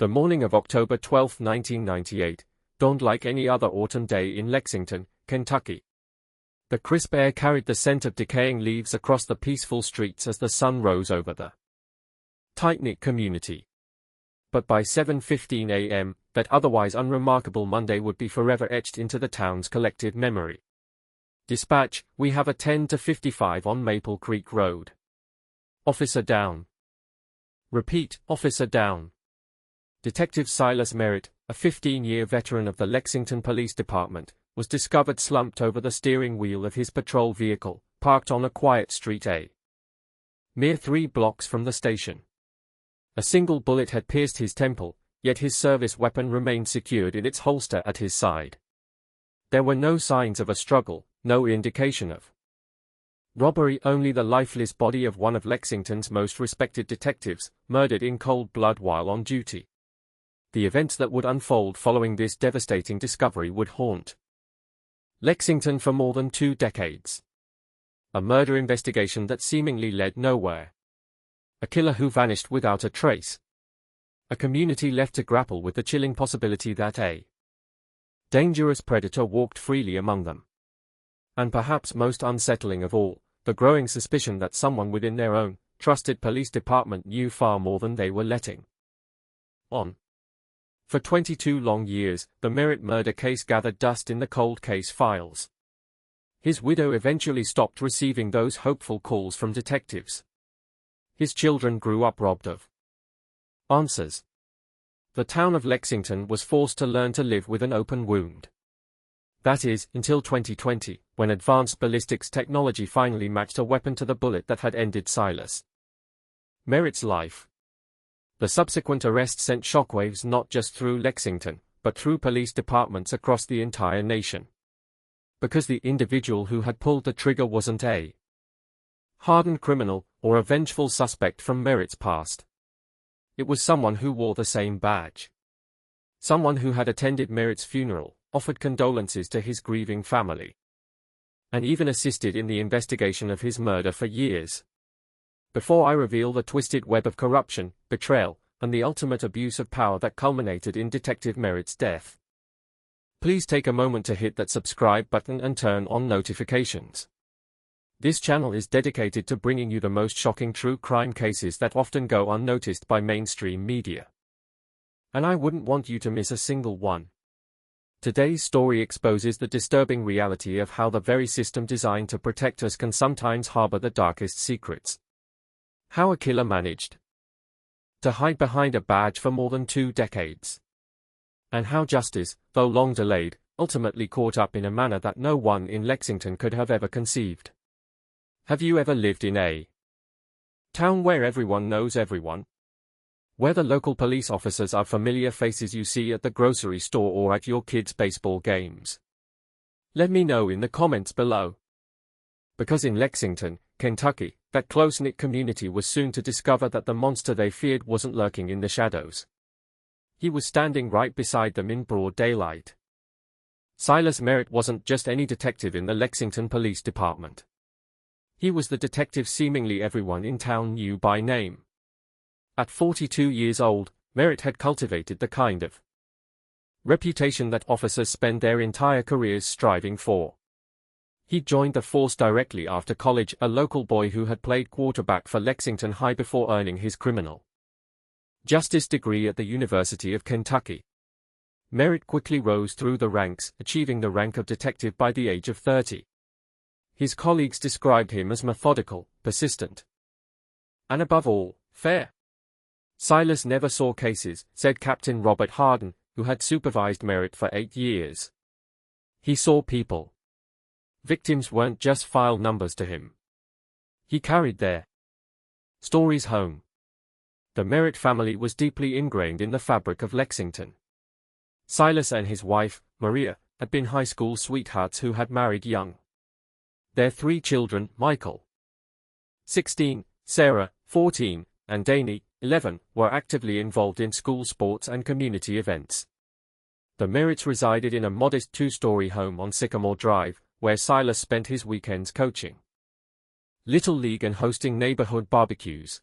The morning of October 12, 1998, dawned like any other autumn day in Lexington, Kentucky. The crisp air carried the scent of decaying leaves across the peaceful streets as the sun rose over the tight-knit community. But by 7:15 a.m., that otherwise unremarkable Monday would be forever etched into the town's collective memory. Dispatch, we have a 10 to 55 on Maple Creek Road. Officer down. Repeat, officer down. Detective Silas Merritt, a 15-year veteran of the Lexington Police Department, was discovered slumped over the steering wheel of his patrol vehicle, parked on a quiet street mere 3 blocks from the station. A single bullet had pierced his temple, yet his service weapon remained secured in its holster at his side. There were no signs of a struggle, no indication of robbery, only the lifeless body of one of Lexington's most respected detectives, murdered in cold blood while on duty. The events that would unfold following this devastating discovery would haunt Lexington for more than 2 decades. A murder investigation that seemingly led nowhere. A killer who vanished without a trace. A community left to grapple with the chilling possibility that a dangerous predator walked freely among them. And perhaps most unsettling of all, the growing suspicion that someone within their own trusted police department knew far more than they were letting on. For 22 long years, the Merritt murder case gathered dust in the cold case files. His widow eventually stopped receiving those hopeful calls from detectives. His children grew up robbed of answers. The town of Lexington was forced to learn to live with an open wound. That is, until 2020, when advanced ballistics technology finally matched a weapon to the bullet that had ended Silas Merritt's life. The subsequent arrest sent shockwaves not just through Lexington, but through police departments across the entire nation. Because the individual who had pulled the trigger wasn't a hardened criminal, or a vengeful suspect from Merritt's past. It was someone who wore the same badge. Someone who had attended Merritt's funeral, offered condolences to his grieving family, and even assisted in the investigation of his murder for years. Before I reveal the twisted web of corruption, betrayal, and the ultimate abuse of power that culminated in Detective Merritt's death, please take a moment to hit that subscribe button and turn on notifications. This channel is dedicated to bringing you the most shocking true crime cases that often go unnoticed by mainstream media. And I wouldn't want you to miss a single one. Today's story exposes the disturbing reality of how the very system designed to protect us can sometimes harbor the darkest secrets. How a killer managed to hide behind a badge for more than 2 decades. And how justice, though long delayed, ultimately caught up in a manner that no one in Lexington could have ever conceived. Have you ever lived in a town where everyone knows everyone? Where the local police officers are familiar faces you see at the grocery store or at your kids' baseball games? Let me know in the comments below. Because in Lexington, Kentucky, that close-knit community was soon to discover that the monster they feared wasn't lurking in the shadows. He was standing right beside them in broad daylight. Silas Merritt wasn't just any detective in the Lexington Police Department. He was the detective seemingly everyone in town knew by name. At 42 years old, Merritt had cultivated the kind of reputation that officers spend their entire careers striving for. He joined the force directly after college, a local boy who had played quarterback for Lexington High before earning his criminal justice degree at the University of Kentucky. Merritt quickly rose through the ranks, achieving the rank of detective by the age of 30. His colleagues described him as methodical, persistent, and above all, fair. Silas never saw cases, said Captain Robert Harden, who had supervised Merritt for 8 years. He saw people. Victims weren't just file numbers to him. He carried their stories home. The Merritt family was deeply ingrained in the fabric of Lexington. Silas and his wife, Maria, had been high school sweethearts who had married young. Their 3 children, Michael, 16, Sarah, 14, and Danny, 11, were actively involved in school sports and community events. The Merritts resided in a modest 2-story home on Sycamore Drive, where Silas spent his weekends coaching Little League and hosting neighborhood barbecues.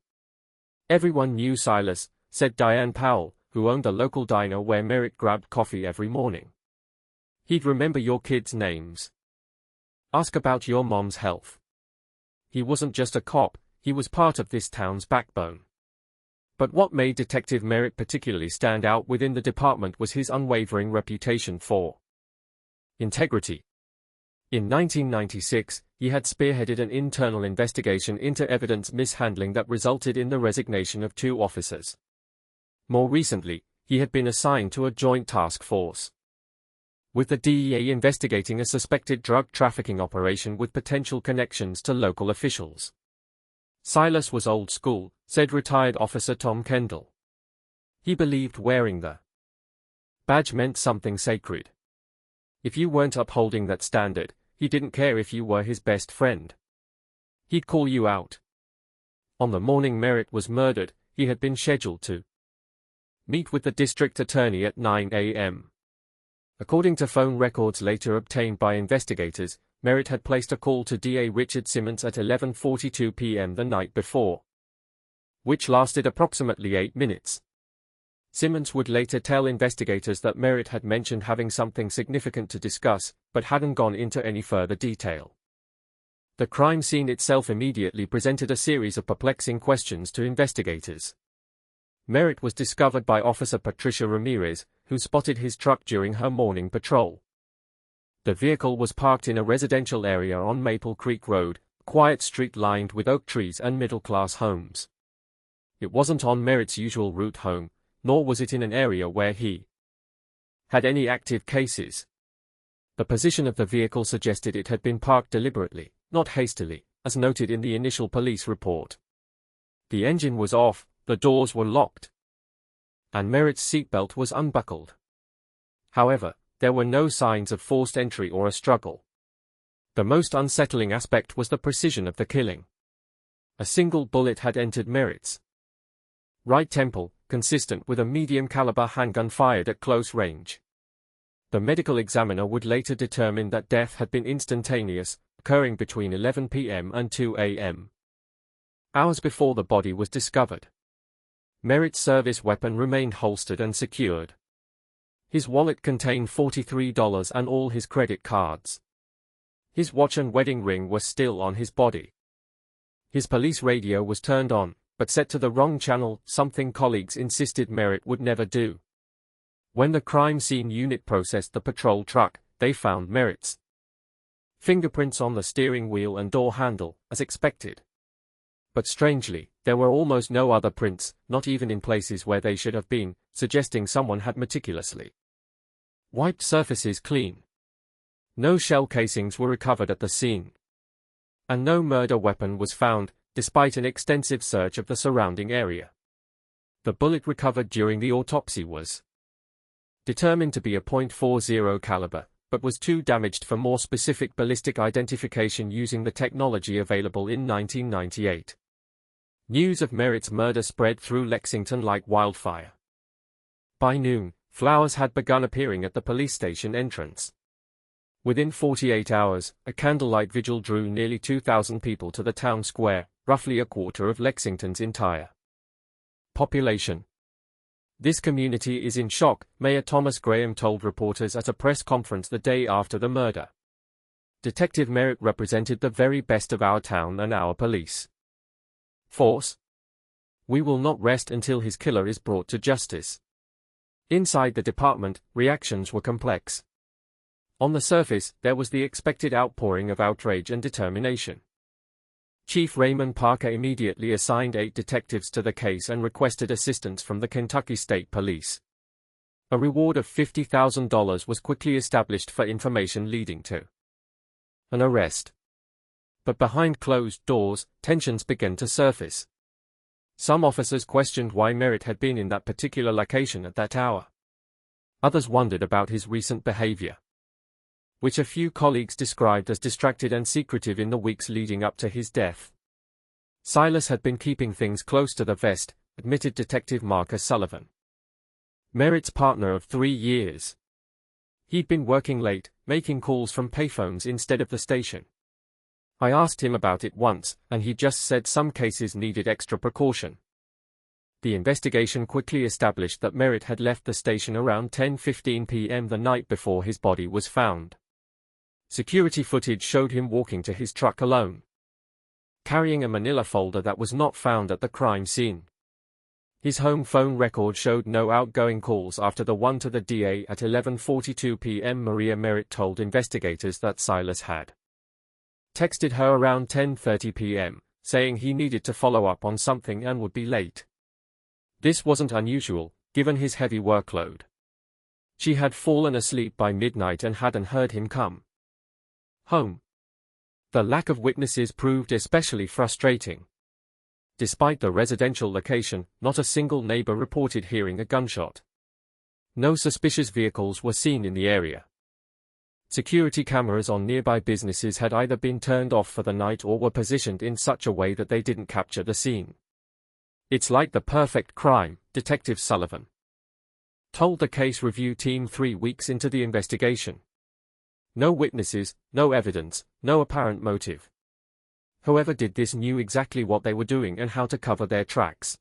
Everyone knew Silas, said Diane Powell, who owned the local diner where Merritt grabbed coffee every morning. He'd remember your kids' names. Ask about your mom's health. He wasn't just a cop, he was part of this town's backbone. But what made Detective Merritt particularly stand out within the department was his unwavering reputation for integrity. In 1996, he had spearheaded an internal investigation into evidence mishandling that resulted in the resignation of 2 officers. More recently, he had been assigned to a joint task force with the DEA investigating a suspected drug trafficking operation with potential connections to local officials. Silas was old school, said retired Officer Tom Kendall. He believed wearing the badge meant something sacred. If you weren't upholding that standard, he didn't care if you were his best friend. He'd call you out. On the morning Merritt was murdered, he had been scheduled to meet with the district attorney at 9 a.m. According to phone records later obtained by investigators, Merritt had placed a call to DA Richard Simmons at 11:42 p.m. the night before, which lasted approximately 8 minutes. Simmons would later tell investigators that Merritt had mentioned having something significant to discuss, but hadn't gone into any further detail. The crime scene itself immediately presented a series of perplexing questions to investigators. Merritt was discovered by Officer Patricia Ramirez, who spotted his truck during her morning patrol. The vehicle was parked in a residential area on Maple Creek Road, a quiet street lined with oak trees and middle-class homes. It wasn't on Merritt's usual route home, nor was it in an area where he had any active cases. The position of the vehicle suggested it had been parked deliberately, not hastily, as noted in the initial police report. The engine was off, the doors were locked, and Merritt's seatbelt was unbuckled. However, there were no signs of forced entry or a struggle. The most unsettling aspect was the precision of the killing. A single bullet had entered Merritt's right temple, consistent with a medium-caliber handgun fired at close range. The medical examiner would later determine that death had been instantaneous, occurring between 11 p.m. and 2 a.m. hours before the body was discovered. Merritt's service weapon remained holstered and secured. His wallet contained $43 and all his credit cards. His watch and wedding ring were still on his body. His police radio was turned on, but set to the wrong channel, something colleagues insisted Merritt would never do. When the crime scene unit processed the patrol truck, they found Merritt's fingerprints on the steering wheel and door handle, as expected. But strangely, there were almost no other prints, not even in places where they should have been, suggesting someone had meticulously wiped surfaces clean. No shell casings were recovered at the scene, and no murder weapon was found, despite an extensive search of the surrounding area. The bullet recovered during the autopsy was determined to be a .40 caliber, but was too damaged for more specific ballistic identification using the technology available in 1998. News of Merritt's murder spread through Lexington like wildfire. By noon, flowers had begun appearing at the police station entrance. Within 48 hours, a candlelight vigil drew nearly 2,000 people to the town square, roughly a quarter of Lexington's entire population. This community is in shock, Mayor Thomas Graham told reporters at a press conference the day after the murder. Detective Merritt represented the very best of our town and our police force. We will not rest until his killer is brought to justice. Inside the department, reactions were complex. On the surface, there was the expected outpouring of outrage and determination. Chief Raymond Parker immediately assigned 8 detectives to the case and requested assistance from the Kentucky State Police. A reward of $50,000 was quickly established for information leading to an arrest. But behind closed doors, tensions began to surface. Some officers questioned why Merritt had been in that particular location at that hour. Others wondered about his recent behavior, which a few colleagues described as distracted and secretive in the weeks leading up to his death. Silas had been keeping things close to the vest, admitted Detective Marcus Sullivan, Merritt's partner of 3 years. He'd been working late, making calls from payphones instead of the station. I asked him about it once, and he just said some cases needed extra precaution. The investigation quickly established that Merritt had left the station around 10:15 p.m. the night before his body was found. Security footage showed him walking to his truck alone, carrying a manila folder that was not found at the crime scene. His home phone record showed no outgoing calls after the one to the DA at 11:42 p.m. Maria Merritt told investigators that Silas had texted her around 10:30 p.m., saying he needed to follow up on something and would be late. This wasn't unusual, given his heavy workload. She had fallen asleep by midnight and hadn't heard him come home. The lack of witnesses proved especially frustrating. Despite the residential location, not a single neighbor reported hearing a gunshot. No suspicious vehicles were seen in the area. Security cameras on nearby businesses had either been turned off for the night or were positioned in such a way that they didn't capture the scene. "It's like the perfect crime," Detective Sullivan told the case review team 3 weeks into the investigation. No witnesses, no evidence, no apparent motive. Whoever did this knew exactly what they were doing and how to cover their tracks.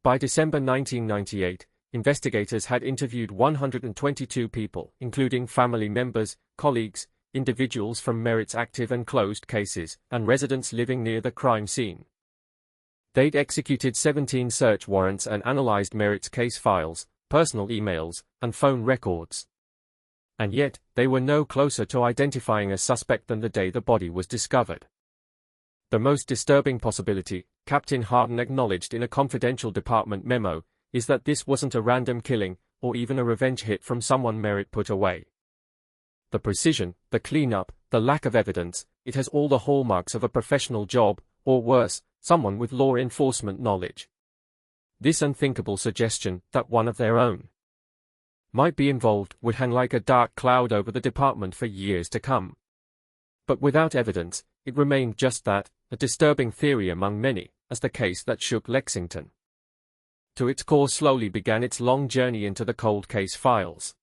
By December 1998, investigators had interviewed 122 people, including family members, colleagues, individuals from Merritt's active and closed cases, and residents living near the crime scene. They'd executed 17 search warrants and analyzed Merritt's case files, personal emails, and phone records. And yet, they were no closer to identifying a suspect than the day the body was discovered. The most disturbing possibility, Captain Harden acknowledged in a confidential department memo, is that this wasn't a random killing, or even a revenge hit from someone Merritt put away. The precision, the cleanup, the lack of evidence, it has all the hallmarks of a professional job, or worse, someone with law enforcement knowledge. This unthinkable suggestion, that one of their own might be involved, would hang like a dark cloud over the department for years to come. But without evidence, it remained just that, a disturbing theory among many, as the case that shook Lexington to its core slowly began its long journey into the cold case files.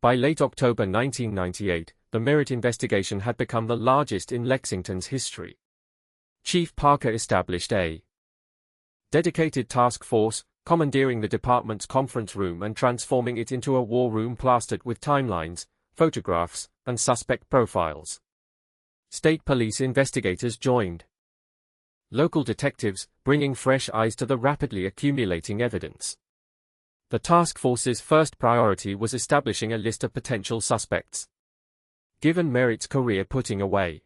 By late October 1998, the Merritt investigation had become the largest in Lexington's history. Chief Parker established a dedicated task force, commandeering the department's conference room and transforming it into a war room plastered with timelines, photographs, and suspect profiles. State police investigators joined. Local detectives, bringing fresh eyes to the rapidly accumulating evidence. The task force's first priority was establishing a list of potential suspects. Given Merritt's career putting away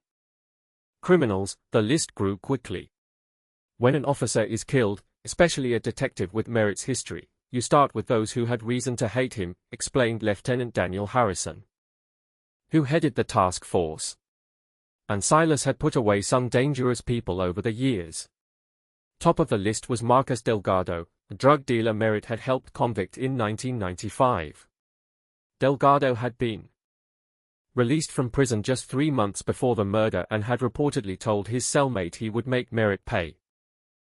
criminals, the list grew quickly. When an officer is killed, especially a detective with Merritt's history, you start with those who had reason to hate him, explained Lieutenant Daniel Harrison, who headed the task force. And Silas had put away some dangerous people over the years. Top of the list was Marcus Delgado, a drug dealer Merritt had helped convict in 1995. Delgado had been released from prison just 3 months before the murder and had reportedly told his cellmate he would make Merritt pay.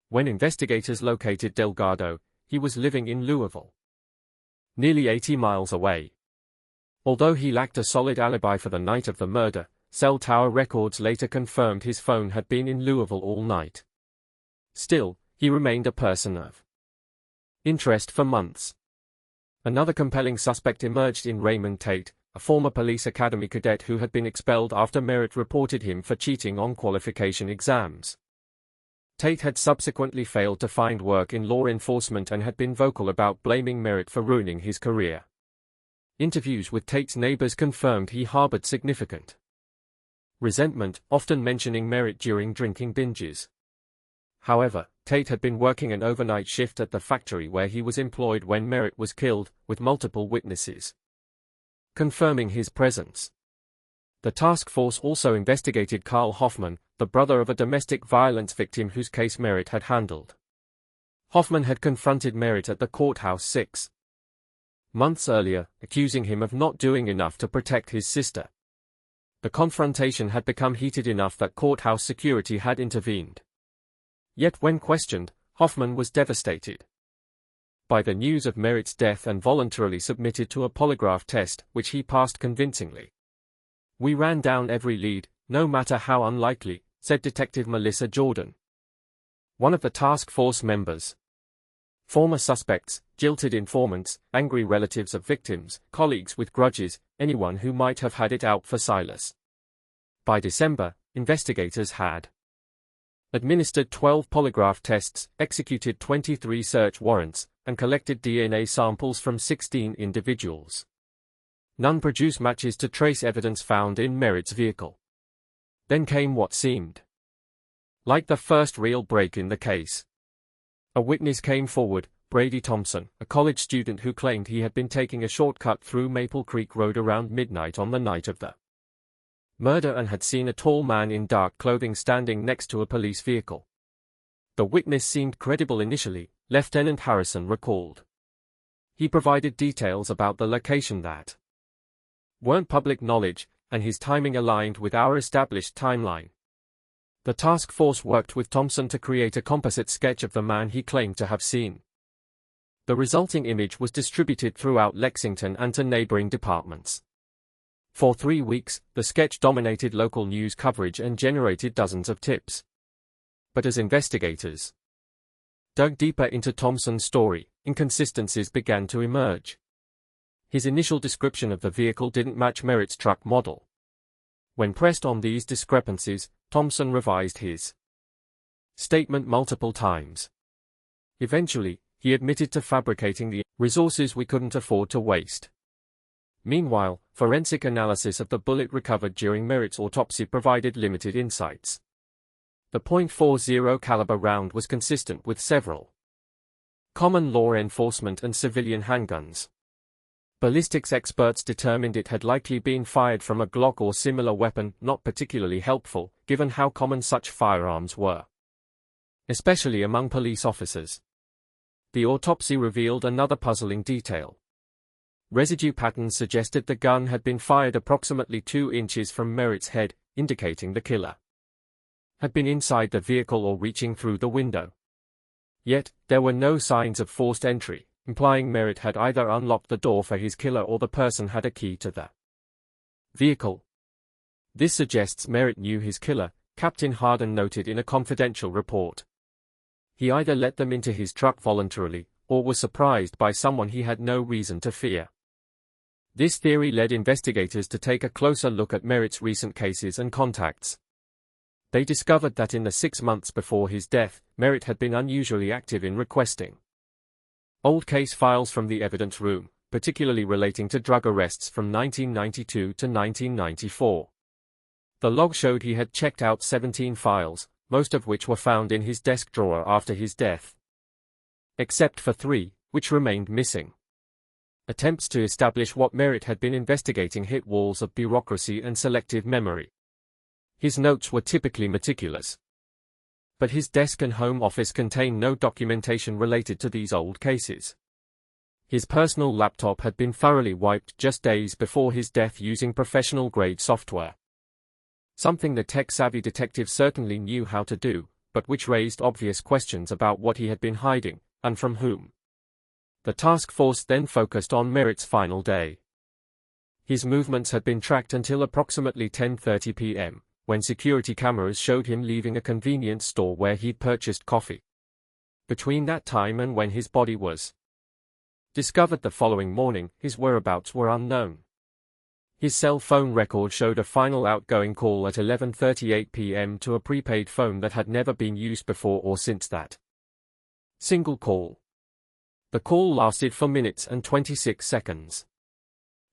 When investigators located Delgado, he was living in Louisville, nearly 80 miles away. Although he lacked a solid alibi for the night of the murder, cell tower records later confirmed his phone had been in Louisville all night. Still, he remained a person of interest for months. Another compelling suspect emerged in Raymond Tate, a former police academy cadet who had been expelled after Merritt reported him for cheating on qualification exams. Tate had subsequently failed to find work in law enforcement and had been vocal about blaming Merritt for ruining his career. Interviews with Tate's neighbors confirmed he harbored significant resentment, often mentioning Merritt during drinking binges. However, Tate had been working an overnight shift at the factory where he was employed when Merritt was killed, with multiple witnesses confirming his presence. The task force also investigated Carl Hoffman, the brother of a domestic violence victim whose case Merritt had handled. Hoffman had confronted Merritt at the courthouse 6 months earlier, accusing him of not doing enough to protect his sister. The confrontation had become heated enough that courthouse security had intervened. Yet when questioned, Hoffman was devastated by the news of Merritt's death and voluntarily submitted to a polygraph test, which he passed convincingly. "We ran down every lead, no matter how unlikely," said Detective Melissa Jordan, one of the task force members. Former suspects, jilted informants, angry relatives of victims, colleagues with grudges, anyone who might have had it out for Silas. By December, investigators had administered 12 polygraph tests, executed 23 search warrants, and collected DNA samples from 16 individuals. None produced matches to trace evidence found in Merritt's vehicle. Then came what seemed like the first real break in the case. A witness came forward, Brady Thompson, a college student who claimed he had been taking a shortcut through Maple Creek Road around midnight on the night of the murder and had seen a tall man in dark clothing standing next to a police vehicle. The witness seemed credible initially, Lieutenant Harrison recalled. He provided details about the location that weren't public knowledge, and his timing aligned with our established timeline. The task force worked with Thompson to create a composite sketch of the man he claimed to have seen. The resulting image was distributed throughout Lexington and to neighboring departments. For 3 weeks, the sketch dominated local news coverage and generated dozens of tips. But as investigators dug deeper into Thompson's story, inconsistencies began to emerge. His initial description of the vehicle didn't match Merritt's truck model. When pressed on these discrepancies, Thompson revised his statement multiple times. Eventually, he admitted to fabricating the resources we couldn't afford to waste. Meanwhile, forensic analysis of the bullet recovered during Merritt's autopsy provided limited insights. The .40 caliber round was consistent with several common law enforcement and civilian handguns. Ballistics experts determined it had likely been fired from a Glock or similar weapon, not particularly helpful, given how common such firearms were, especially among police officers. The autopsy revealed another puzzling detail. Residue patterns suggested the gun had been fired approximately 2 inches from Merritt's head, indicating the killer had been inside the vehicle or reaching through the window. Yet, there were no signs of forced entry, implying Merritt had either unlocked the door for his killer or the person had a key to the vehicle. This suggests Merritt knew his killer, Captain Harden noted in a confidential report. He either let them into his truck voluntarily, or was surprised by someone he had no reason to fear. This theory led investigators to take a closer look at Merritt's recent cases and contacts. They discovered that in the 6 months before his death, Merritt had been unusually active in requesting old case files from the evidence room, particularly relating to drug arrests from 1992 to 1994. The log showed he had checked out 17 files, most of which were found in his desk drawer after his death, except for 3, which remained missing. Attempts to establish what Merritt had been investigating hit walls of bureaucracy and selective memory. His notes were typically meticulous, but his desk and home office contained no documentation related to these old cases. His personal laptop had been thoroughly wiped just days before his death using professional-grade software. Something the tech-savvy detective certainly knew how to do, but which raised obvious questions about what he had been hiding, and from whom. The task force then focused on Merritt's final day. His movements had been tracked until approximately 10:30 p.m., when security cameras showed him leaving a convenience store where he'd purchased coffee. Between that time and when his body was discovered the following morning, his whereabouts were unknown. His cell phone record showed a final outgoing call at 11:38 p.m. to a prepaid phone that had never been used before or since that single call. The call lasted for minutes and 26 seconds.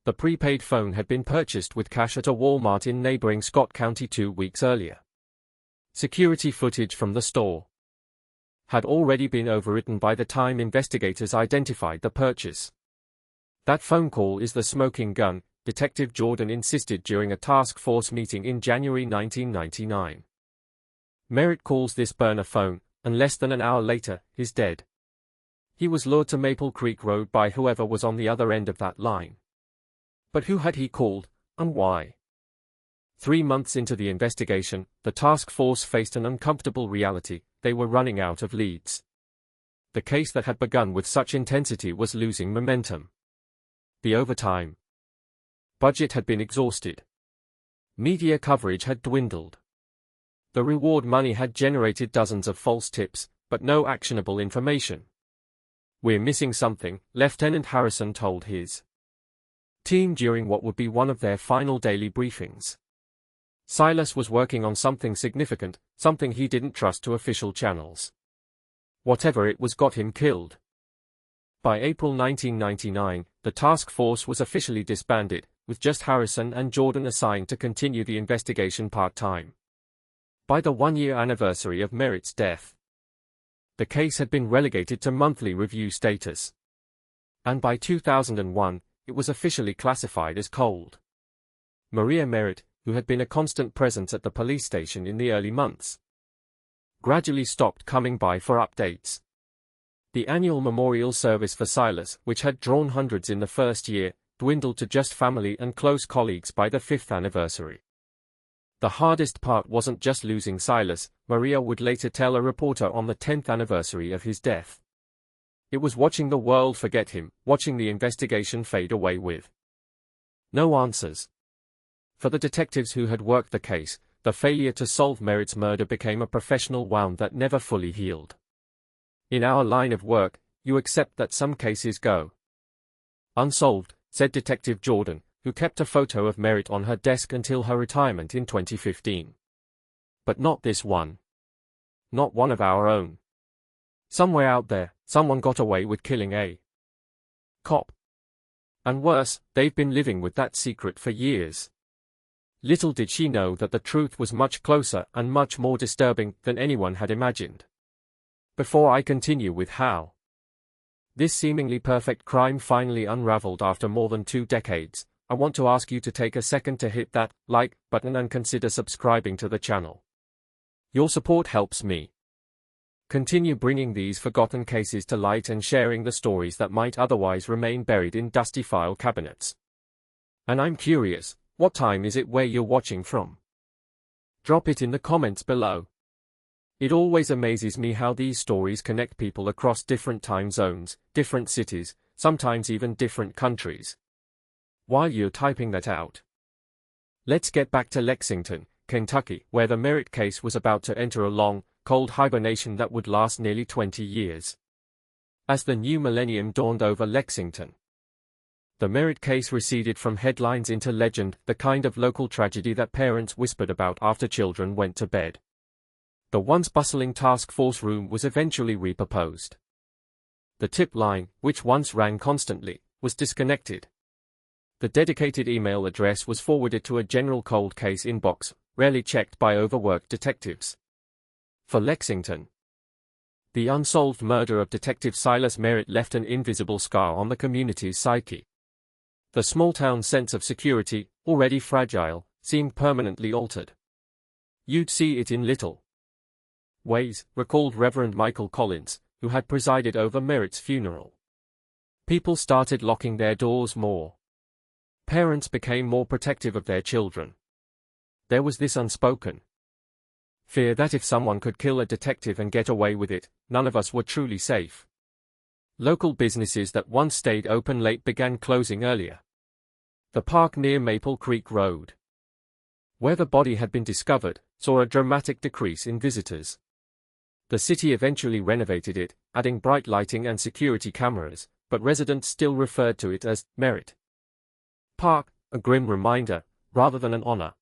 The prepaid phone had been purchased with cash at a Walmart in neighboring Scott County 2 weeks earlier. Security footage from the store had already been overwritten by the time investigators identified the purchase. That phone call is the smoking gun, Detective Jordan insisted during a task force meeting in January 1999. Merritt calls this burner phone, and less than an hour later, is dead. He was lured to Maple Creek Road by whoever was on the other end of that line. But who had he called, and why? 3 months into the investigation, the task force faced an uncomfortable reality: they were running out of leads. The case that had begun with such intensity was losing momentum. The overtime budget had been exhausted. Media coverage had dwindled. The reward money had generated dozens of false tips, but no actionable information. "We're missing something," Lieutenant Harrison told his team during what would be one of their final daily briefings. Silas was working on something significant, something he didn't trust to official channels. Whatever it was got him killed. By April 1999, the task force was officially disbanded, with just Harrison and Jordan assigned to continue the investigation part-time. By the one-year anniversary of Merritt's death, the case had been relegated to monthly review status. And by 2001, it was officially classified as cold. Maria Merritt, who had been a constant presence at the police station in the early months, gradually stopped coming by for updates. The annual memorial service for Silas, which had drawn hundreds in the first year, dwindled to just family and close colleagues by the 5th anniversary. The hardest part wasn't just losing Silas, Maria would later tell a reporter on the 10th anniversary of his death. It was watching the world forget him, watching the investigation fade away with no answers. For the detectives who had worked the case, the failure to solve Merritt's murder became a professional wound that never fully healed. In our line of work, you accept that some cases go unsolved, said Detective Jordan, who kept a photo of Merritt on her desk until her retirement in 2015. But not this one. Not one of our own. Somewhere out there, someone got away with killing a cop. And worse, they've been living with that secret for years. Little did she know that the truth was much closer and much more disturbing than anyone had imagined. Before I continue with how this seemingly perfect crime finally unraveled after more than 2 decades, I want to ask you to take a second to hit that like button and consider subscribing to the channel. Your support helps me continue bringing these forgotten cases to light and sharing the stories that might otherwise remain buried in dusty file cabinets. And I'm curious, what time is it where you're watching from? Drop it in the comments below. It always amazes me how these stories connect people across different time zones, different cities, sometimes even different countries. While you're typing that out, let's get back to Lexington, Kentucky, where the Merritt case was about to enter a long, cold hibernation that would last nearly 20 years. As the new millennium dawned over Lexington, the Merritt case receded from headlines into legend, the kind of local tragedy that parents whispered about after children went to bed. The once bustling task force room was eventually repurposed. The tip line, which once rang constantly, was disconnected. The dedicated email address was forwarded to a general cold case inbox, rarely checked by overworked detectives. For Lexington, the unsolved murder of Detective Silas Merritt left an invisible scar on the community's psyche. The small-town sense of security, already fragile, seemed permanently altered. You'd see it in little ways, recalled Reverend Michael Collins, who had presided over Merritt's funeral. People started locking their doors more. Parents became more protective of their children. There was this unspoken fear that if someone could kill a detective and get away with it, none of us were truly safe. Local businesses that once stayed open late began closing earlier. The park near Maple Creek Road, where the body had been discovered, saw a dramatic decrease in visitors. The city eventually renovated it, adding bright lighting and security cameras, but residents still referred to it as Merritt Park, a grim reminder, rather than an honor.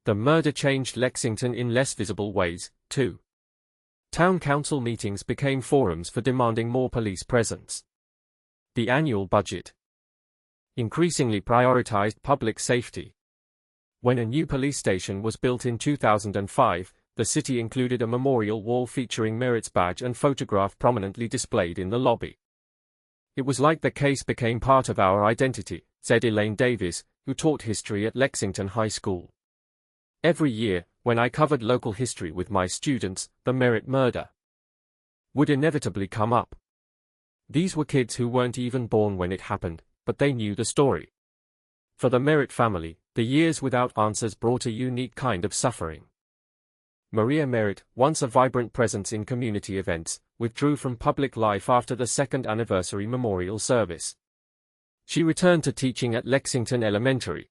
The murder changed Lexington in less visible ways, too. Town council meetings became forums for demanding more police presence. The annual budget increasingly prioritized public safety. When a new police station was built in 2005, the city included a memorial wall featuring Merritt's badge and photograph prominently displayed in the lobby. It was like the case became part of our identity, said Elaine Davis, who taught history at Lexington High School. Every year, when I covered local history with my students, the Merritt murder would inevitably come up. These were kids who weren't even born when it happened, but they knew the story. For the Merritt family, the years without answers brought a unique kind of suffering. Maria Merritt, once a vibrant presence in community events, withdrew from public life after the 2nd anniversary memorial service. She returned to teaching at Lexington Elementary,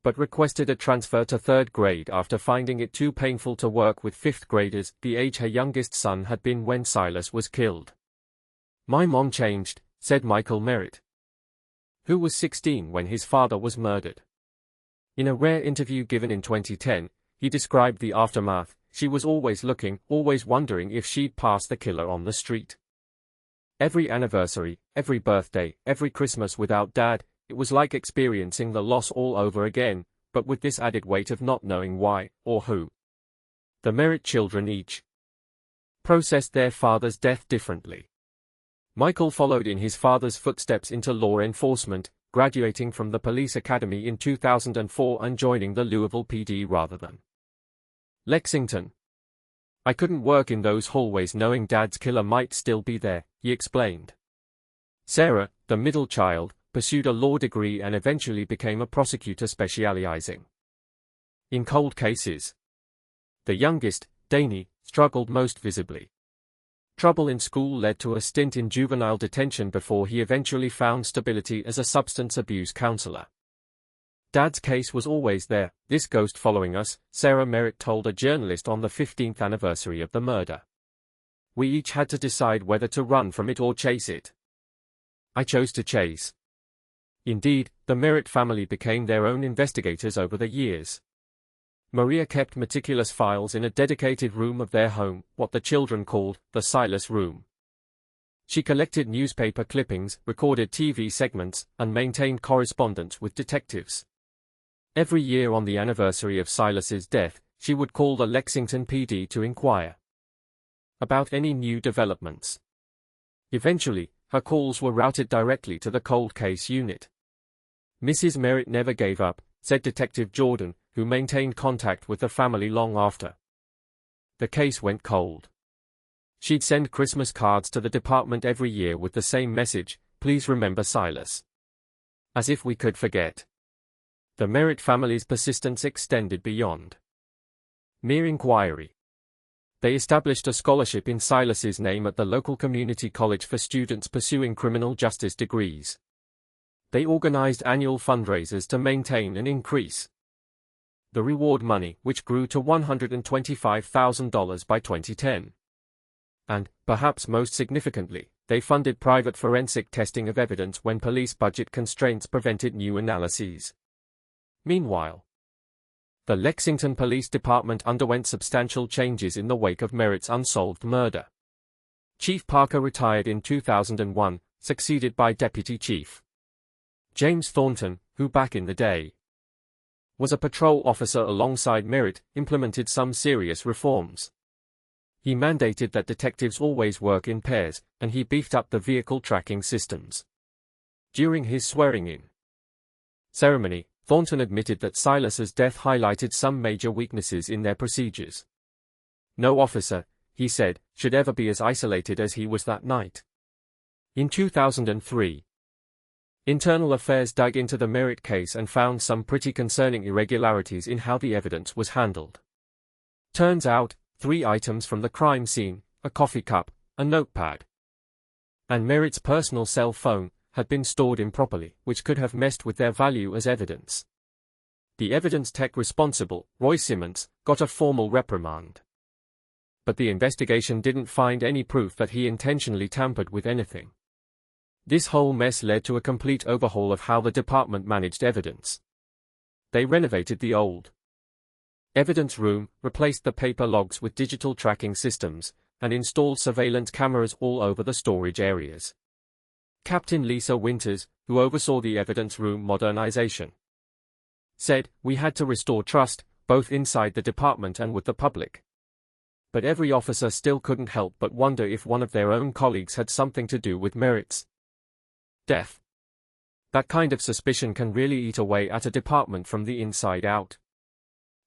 but requested a transfer to 3rd grade after finding it too painful to work with 5th graders, the age her youngest son had been when Silas was killed. My mom changed, said Michael Merritt, who was 16 when his father was murdered. In a rare interview given in 2010, he described the aftermath. She was always looking, always wondering if she'd pass the killer on the street. Every anniversary, every birthday, every Christmas without Dad, it was like experiencing the loss all over again, but with this added weight of not knowing why, or who. The Merritt children each processed their father's death differently. Michael followed in his father's footsteps into law enforcement, graduating from the police academy in 2004 and joining the Louisville PD rather than Lexington. I couldn't work in those hallways knowing Dad's killer might still be there, he explained. Sarah, the middle child, pursued a law degree and eventually became a prosecutor specializing in cold cases. The youngest, Danny, struggled most visibly. Trouble in school led to a stint in juvenile detention before he eventually found stability as a substance abuse counselor. Dad's case was always there, this ghost following us, Sarah Merritt told a journalist on the 15th anniversary of the murder. We each had to decide whether to run from it or chase it. I chose to chase. Indeed, the Merritt family became their own investigators over the years. Maria kept meticulous files in a dedicated room of their home, what the children called the Silas Room. She collected newspaper clippings, recorded TV segments, and maintained correspondence with detectives. Every year on the anniversary of Silas's death, she would call the Lexington PD to inquire about any new developments. Eventually, her calls were routed directly to the cold case unit. Mrs. Merritt never gave up, said Detective Jordan, who maintained contact with the family long after the case went cold. She'd send Christmas cards to the department every year with the same message, "Please remember Silas." As if we could forget. The Merritt family's persistence extended beyond mere inquiry. They established a scholarship in Silas's name at the local community college for students pursuing criminal justice degrees. They organized annual fundraisers to maintain and increase the reward money, which grew to $125,000 by 2010. And, perhaps most significantly, they funded private forensic testing of evidence when police budget constraints prevented new analyses. Meanwhile, the Lexington Police Department underwent substantial changes in the wake of Merritt's unsolved murder. Chief Parker retired in 2001, succeeded by Deputy Chief James Thornton, who back in the day was a patrol officer alongside Merritt, implemented some serious reforms. He mandated that detectives always work in pairs, and he beefed up the vehicle tracking systems. During his swearing-in ceremony, Thornton admitted that Silas's death highlighted some major weaknesses in their procedures. No officer, he said, should ever be as isolated as he was that night. In 2003, Internal Affairs dug into the Merritt case and found some pretty concerning irregularities in how the evidence was handled. Turns out, 3 items from the crime scene, a coffee cup, a notepad, and Merritt's personal cell phone, had been stored improperly, which could have messed with their value as evidence. The evidence tech responsible, Roy Simmons, got a formal reprimand. But the investigation didn't find any proof that he intentionally tampered with anything. This whole mess led to a complete overhaul of how the department managed evidence. They renovated the old evidence room, replaced the paper logs with digital tracking systems, and installed surveillance cameras all over the storage areas. Captain Lisa Winters, who oversaw the evidence room modernization, said, "We had to restore trust, both inside the department and with the public." But every officer still couldn't help but wonder if one of their own colleagues had something to do with Merritt's death. That kind of suspicion can really eat away at a department from the inside out.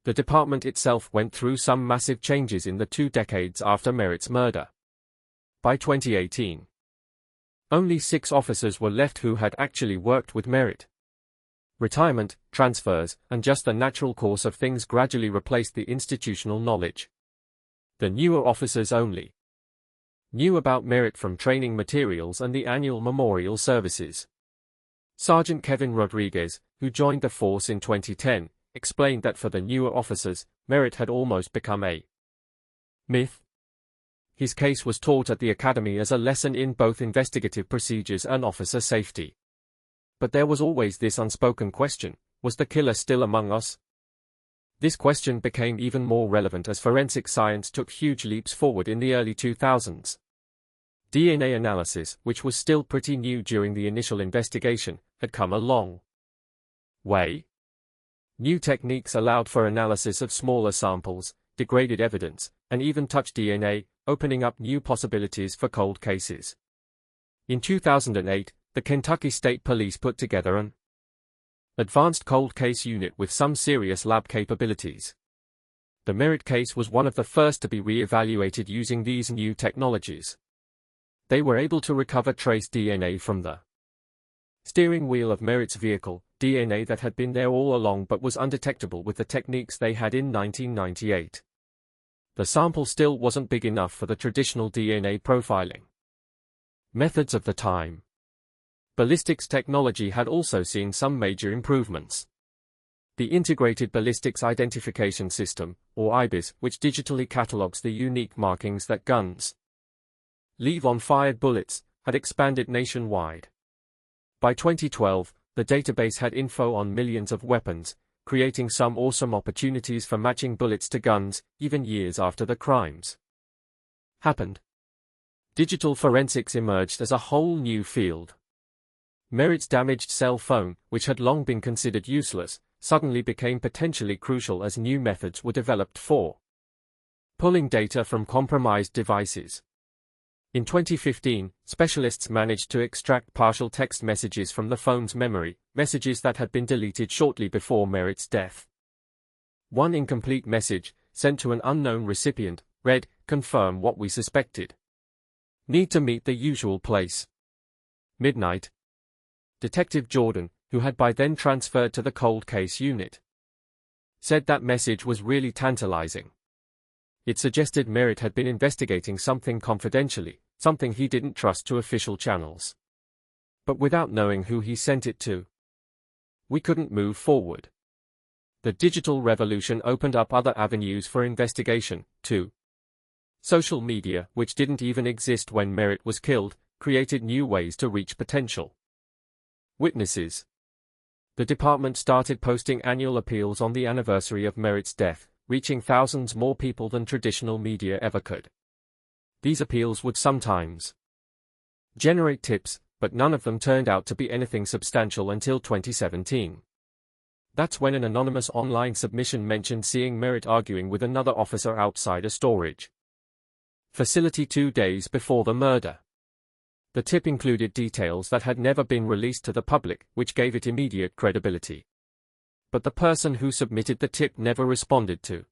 The department itself went through some massive changes in the 2 decades after Merritt's murder. By 2018, only 6 officers were left who had actually worked with Merritt. Retirement, transfers, and just the natural course of things gradually replaced the institutional knowledge. The newer officers only knew about Merritt from training materials and the annual memorial services. Sergeant Kevin Rodriguez, who joined the force in 2010, explained that for the newer officers, Merritt had almost become a myth. His case was taught at the academy as a lesson in both investigative procedures and officer safety. But there was always this unspoken question: was the killer still among us? This question became even more relevant as forensic science took huge leaps forward in the early 2000s. DNA analysis, which was still pretty new during the initial investigation, had come a long way. New techniques allowed for analysis of smaller samples, degraded evidence, and even touch DNA, opening up new possibilities for cold cases. In 2008, the Kentucky State Police put together an advanced cold case unit with some serious lab capabilities. The Merritt case was one of the first to be re-evaluated using these new technologies. They were able to recover trace DNA from the steering wheel of Merritt's vehicle, DNA that had been there all along but was undetectable with the techniques they had in 1998. The sample still wasn't big enough for the traditional DNA profiling methods of the time. Ballistics technology had also seen some major improvements. The Integrated Ballistics Identification System, or IBIS, which digitally catalogs the unique markings that guns leave on fired bullets, had expanded nationwide. By 2012, the database had info on millions of weapons, creating some awesome opportunities for matching bullets to guns, even years after the crimes happened. Digital forensics emerged as a whole new field. Merritt's damaged cell phone, which had long been considered useless, suddenly became potentially crucial as new methods were developed for pulling data from compromised devices. In 2015, specialists managed to extract partial text messages from the phone's memory, messages that had been deleted shortly before Merritt's death. One incomplete message, sent to an unknown recipient, read, "Confirm what we suspected. Need to meet the usual place. Midnight." Detective Jordan, who had by then transferred to the cold case unit, said that message was really tantalizing. It suggested Merritt had been investigating something confidentially, something he didn't trust to official channels. But without knowing who he sent it to, we couldn't move forward. The digital revolution opened up other avenues for investigation, too. Social media, which didn't even exist when Merritt was killed, created new ways to reach potential witnesses. The department started posting annual appeals on the anniversary of Merritt's death, reaching thousands more people than traditional media ever could. These appeals would sometimes generate tips, but none of them turned out to be anything substantial until 2017. That's when an anonymous online submission mentioned seeing Merritt arguing with another officer outside a storage facility 2 days before the murder. The tip included details that had never been released to the public, which gave it immediate credibility. But the person who submitted the tip never responded to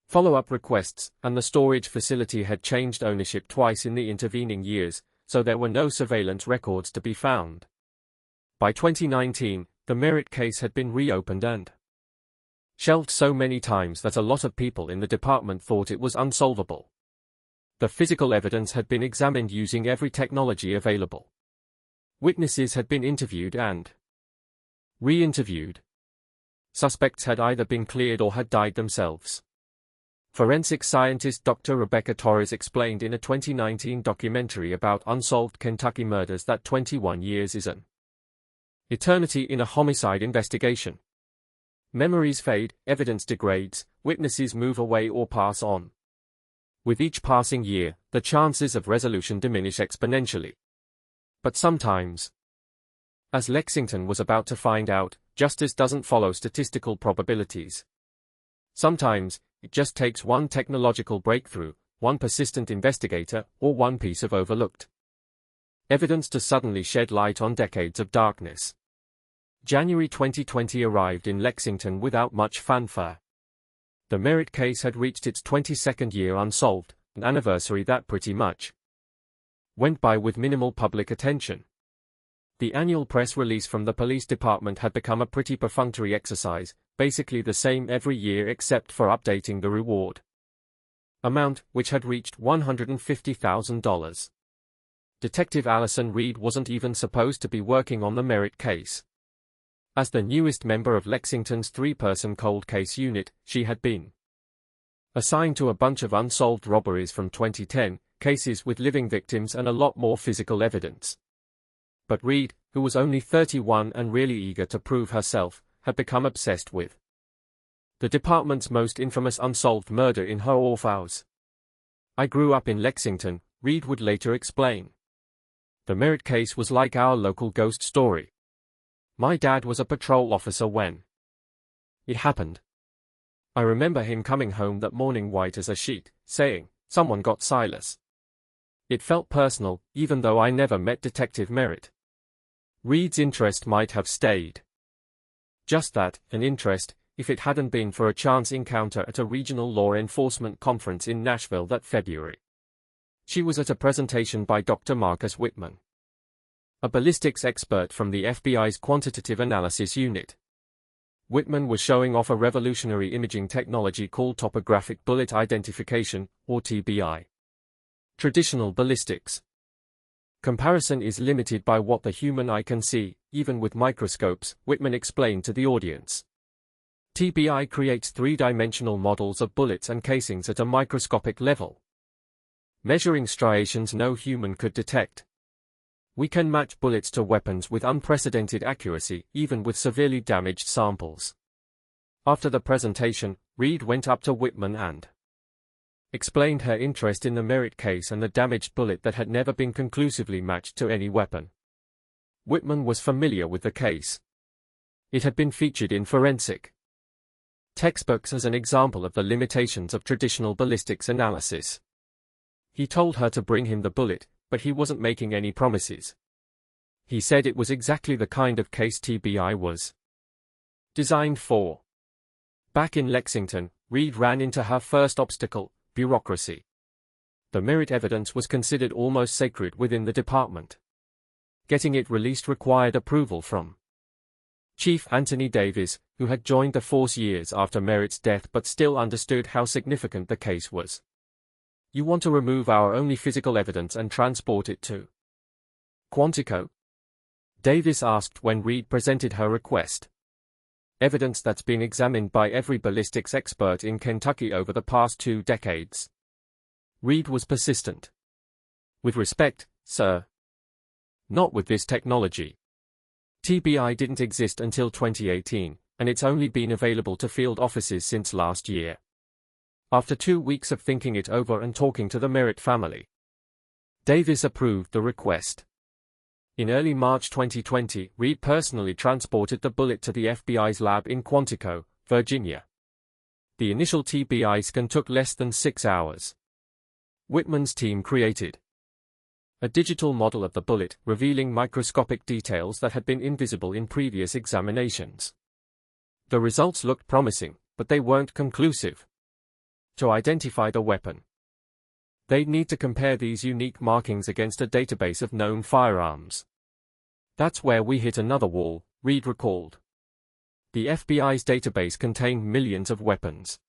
follow-up requests, and the storage facility had changed ownership twice in the intervening years, so there were no surveillance records to be found. By 2019, the Merritt case had been reopened and shelved so many times that a lot of people in the department thought it was unsolvable. The physical evidence had been examined using every technology available. Witnesses had been interviewed and re-interviewed. Suspects had either been cleared or had died themselves. Forensic scientist Dr. Rebecca Torres explained in a 2019 documentary about unsolved Kentucky murders that 21 years is an eternity in a homicide investigation. Memories fade, evidence degrades, witnesses move away or pass on. With each passing year, the chances of resolution diminish exponentially. But sometimes, as Lexington was about to find out, justice doesn't follow statistical probabilities. Sometimes, it just takes one technological breakthrough, one persistent investigator, or one piece of overlooked evidence to suddenly shed light on decades of darkness. January 2020 arrived in Lexington without much fanfare. The Merritt case had reached its 22nd year unsolved, an anniversary that pretty much went by with minimal public attention. The annual press release from the police department had become a pretty perfunctory exercise, basically the same every year except for updating the reward amount, which had reached $150,000. Detective Allison Reed wasn't even supposed to be working on the Merritt case. As the newest member of Lexington's 3-person cold case unit, she had been assigned to a bunch of unsolved robberies from 2010, cases with living victims and a lot more physical evidence. But Reed, who was only 31 and really eager to prove herself, had become obsessed with the department's most infamous unsolved murder in her off hours. "I grew up in Lexington," Reed would later explain. "The Merritt case was like our local ghost story. My dad was a patrol officer when it happened. I remember him coming home that morning white as a sheet, saying, 'Someone got Silas.' It felt personal, even though I never met Detective Merritt." Reed's interest might have stayed just that, an interest, if it hadn't been for a chance encounter at a regional law enforcement conference in Nashville that February. She was at a presentation by Dr. Marcus Whitman, a ballistics expert from the FBI's Quantitative Analysis Unit. Whitman was showing off a revolutionary imaging technology called topographic bullet identification, or TBI. Traditional ballistics comparison is limited by what the human eye can see, even with microscopes, Whitman explained to the audience. TBI creates three-dimensional models of bullets and casings at a microscopic level, measuring striations no human could detect. We can match bullets to weapons with unprecedented accuracy, even with severely damaged samples. After the presentation, Reed went up to Whitman and explained her interest in the Merritt case and the damaged bullet that had never been conclusively matched to any weapon. Whitman was familiar with the case. It had been featured in forensic textbooks as an example of the limitations of traditional ballistics analysis. He told her to bring him the bullet, but he wasn't making any promises. He said it was exactly the kind of case TBI was designed for. Back in Lexington, Reed ran into her first obstacle: bureaucracy. The Merritt evidence was considered almost sacred within the department. Getting it released required approval from Chief Anthony Davis, who had joined the force years after Merritt's death but still understood how significant the case was. "You want to remove our only physical evidence and transport it to Quantico?" Davis asked when Reed presented her request. "Evidence that's been examined by every ballistics expert in Kentucky over the past 2 decades. Reed was persistent. "With respect, sir. Not with this technology. TBI didn't exist until 2018, and it's only been available to field offices since last year." After 2 weeks of thinking it over and talking to the Merritt family, Davis approved the request. In early March 2020, Reed personally transported the bullet to the FBI's lab in Quantico, Virginia. The initial TBI scan took less than 6 hours. Whitman's team created a digital model of the bullet, revealing microscopic details that had been invisible in previous examinations. The results looked promising, but they weren't conclusive. To identify the weapon, they'd need to compare these unique markings against a database of known firearms. "That's where we hit another wall," Reed recalled. The FBI's database contained millions of weapons,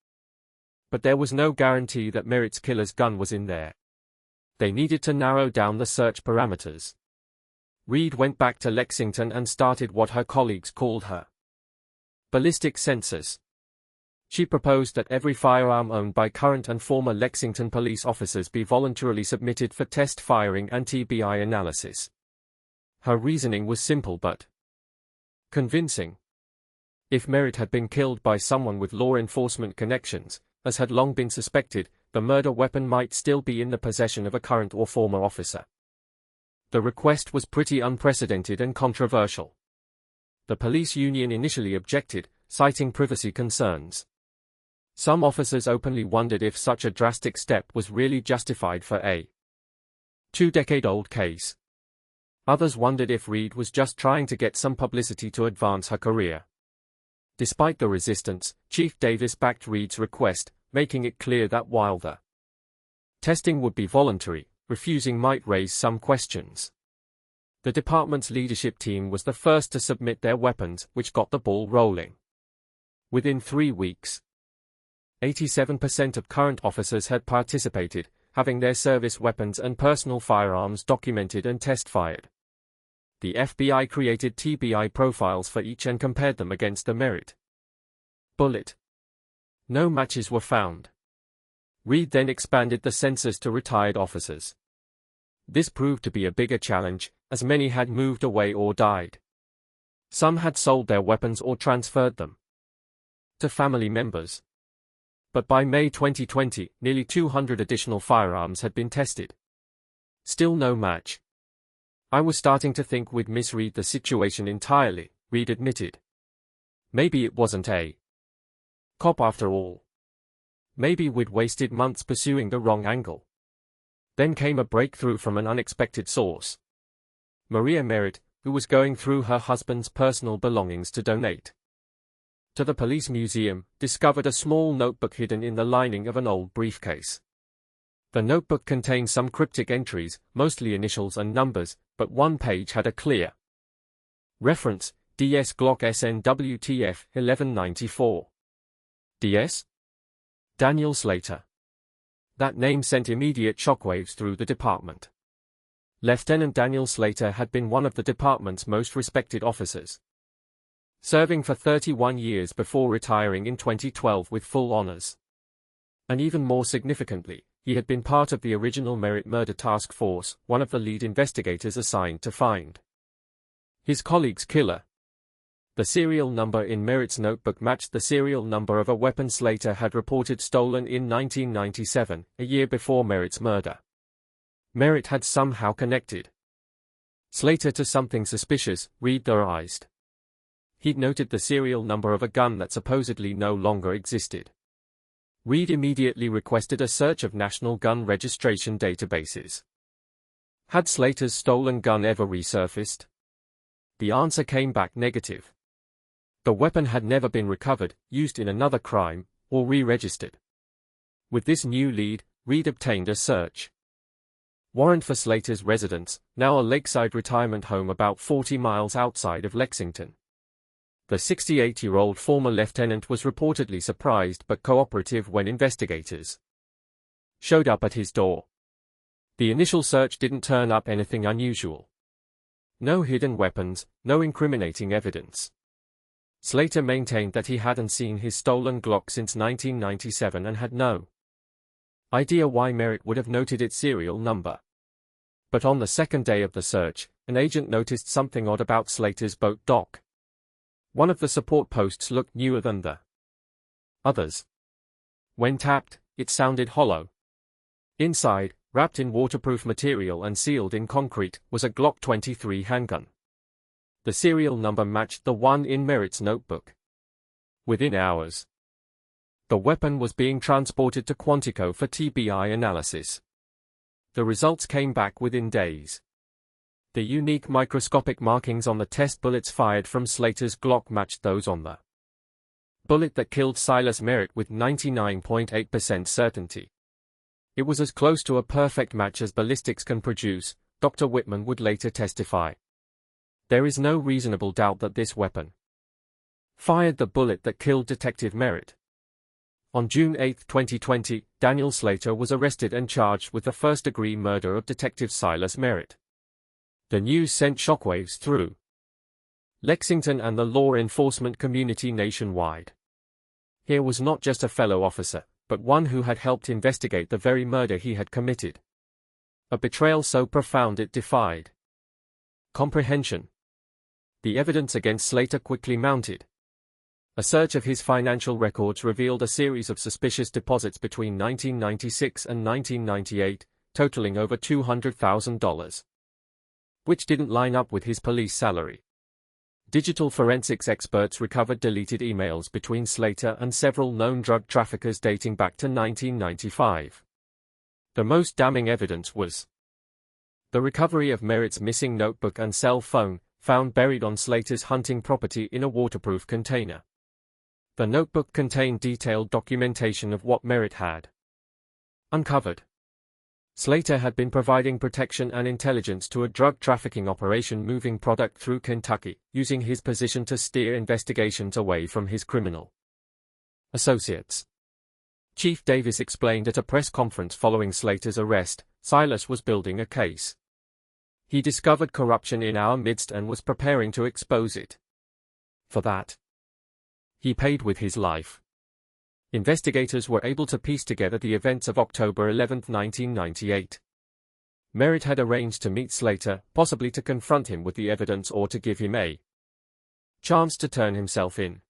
but there was no guarantee that Merritt's killer's gun was in there. They needed to narrow down the search parameters. Reed went back to Lexington and started what her colleagues called her ballistic census. She proposed that every firearm owned by current and former Lexington police officers be voluntarily submitted for test firing and TBI analysis. Her reasoning was simple but convincing. If Merritt had been killed by someone with law enforcement connections, as had long been suspected, the murder weapon might still be in the possession of a current or former officer. The request was pretty unprecedented and controversial. The police union initially objected, citing privacy concerns. Some officers openly wondered if such a drastic step was really justified for a 2-decade-old case. Others wondered if Reed was just trying to get some publicity to advance her career. Despite the resistance, Chief Davis backed Reed's request, making it clear that while the testing would be voluntary, refusing might raise some questions. The department's leadership team was the first to submit their weapons, which got the ball rolling. Within 3 weeks, 87% of current officers had participated, having their service weapons and personal firearms documented and test-fired. The FBI created TBI profiles for each and compared them against the Merritt bullet. No matches were found. Reed then expanded the census to retired officers. This proved to be a bigger challenge, as many had moved away or died. Some had sold their weapons or transferred them to family members. But by May 2020, nearly 200 additional firearms had been tested. Still no match. "I was starting to think we'd misread the situation entirely," Reed admitted. "Maybe it wasn't a cop after all. Maybe we'd wasted months pursuing the wrong angle." Then came a breakthrough from an unexpected source. Maria Merritt, who was going through her husband's personal belongings to donate to the police museum, discovered a small notebook hidden in the lining of an old briefcase. The notebook contained some cryptic entries, mostly initials and numbers, but one page had a clear reference: DS Glock SNWTF 1194. DS? Daniel Slater. That name sent immediate shockwaves through the department. Lieutenant Daniel Slater had been one of the department's most respected officers, serving for 31 years before retiring in 2012 with full honors. And even more significantly, he had been part of the original Merritt Murder Task Force, one of the lead investigators assigned to find his colleague's killer. The serial number in Merritt's notebook matched the serial number of a weapon Slater had reported stolen in 1997, a year before Merritt's murder. Merritt had somehow connected Slater to something suspicious, Reed theorized. He'd noted the serial number of a gun that supposedly no longer existed. Reed immediately requested a search of national gun registration databases. Had Slater's stolen gun ever resurfaced? The answer came back negative. The weapon had never been recovered, used in another crime, or re-registered. With this new lead, Reed obtained a search warrant for Slater's residence, now a lakeside retirement home about 40 miles outside of Lexington. The 68-year-old former lieutenant was reportedly surprised but cooperative when investigators showed up at his door. The initial search didn't turn up anything unusual. No hidden weapons, no incriminating evidence. Slater maintained that he hadn't seen his stolen Glock since 1997 and had no idea why Merritt would have noted its serial number. But on the second day of the search, an agent noticed something odd about Slater's boat dock. One of the support posts looked newer than the others. When tapped, it sounded hollow. Inside, wrapped in waterproof material and sealed in concrete, was a Glock 23 handgun. The serial number matched the one in Merritt's notebook. Within hours, the weapon was being transported to Quantico for TBI analysis. The results came back within days. The unique microscopic markings on the test bullets fired from Slater's Glock matched those on the bullet that killed Silas Merritt with 99.8% certainty. It was as close to a perfect match as ballistics can produce, Dr. Whitman would later testify. There is no reasonable doubt that this weapon fired the bullet that killed Detective Merritt. On June 8, 2020, Daniel Slater was arrested and charged with the first-degree murder of Detective Silas Merritt. The news sent shockwaves through Lexington and the law enforcement community nationwide. Here was not just a fellow officer, but one who had helped investigate the very murder he had committed. A betrayal so profound it defied comprehension. The evidence against Slater quickly mounted. A search of his financial records revealed a series of suspicious deposits between 1996 and 1998, totaling over $200,000. Which didn't line up with his police salary. Digital forensics experts recovered deleted emails between Slater and several known drug traffickers dating back to 1995. The most damning evidence was the recovery of Merritt's missing notebook and cell phone, found buried on Slater's hunting property in a waterproof container. The notebook contained detailed documentation of what Merritt had uncovered. Slater had been providing protection and intelligence to a drug trafficking operation moving product through Kentucky, using his position to steer investigations away from his criminal associates. Chief Davis explained at a press conference following Slater's arrest, Silas was building a case. He discovered corruption in our midst and was preparing to expose it. For that, he paid with his life. Investigators were able to piece together the events of October 11, 1998. Merritt had arranged to meet Slater, possibly to confront him with the evidence or to give him a chance to turn himself in.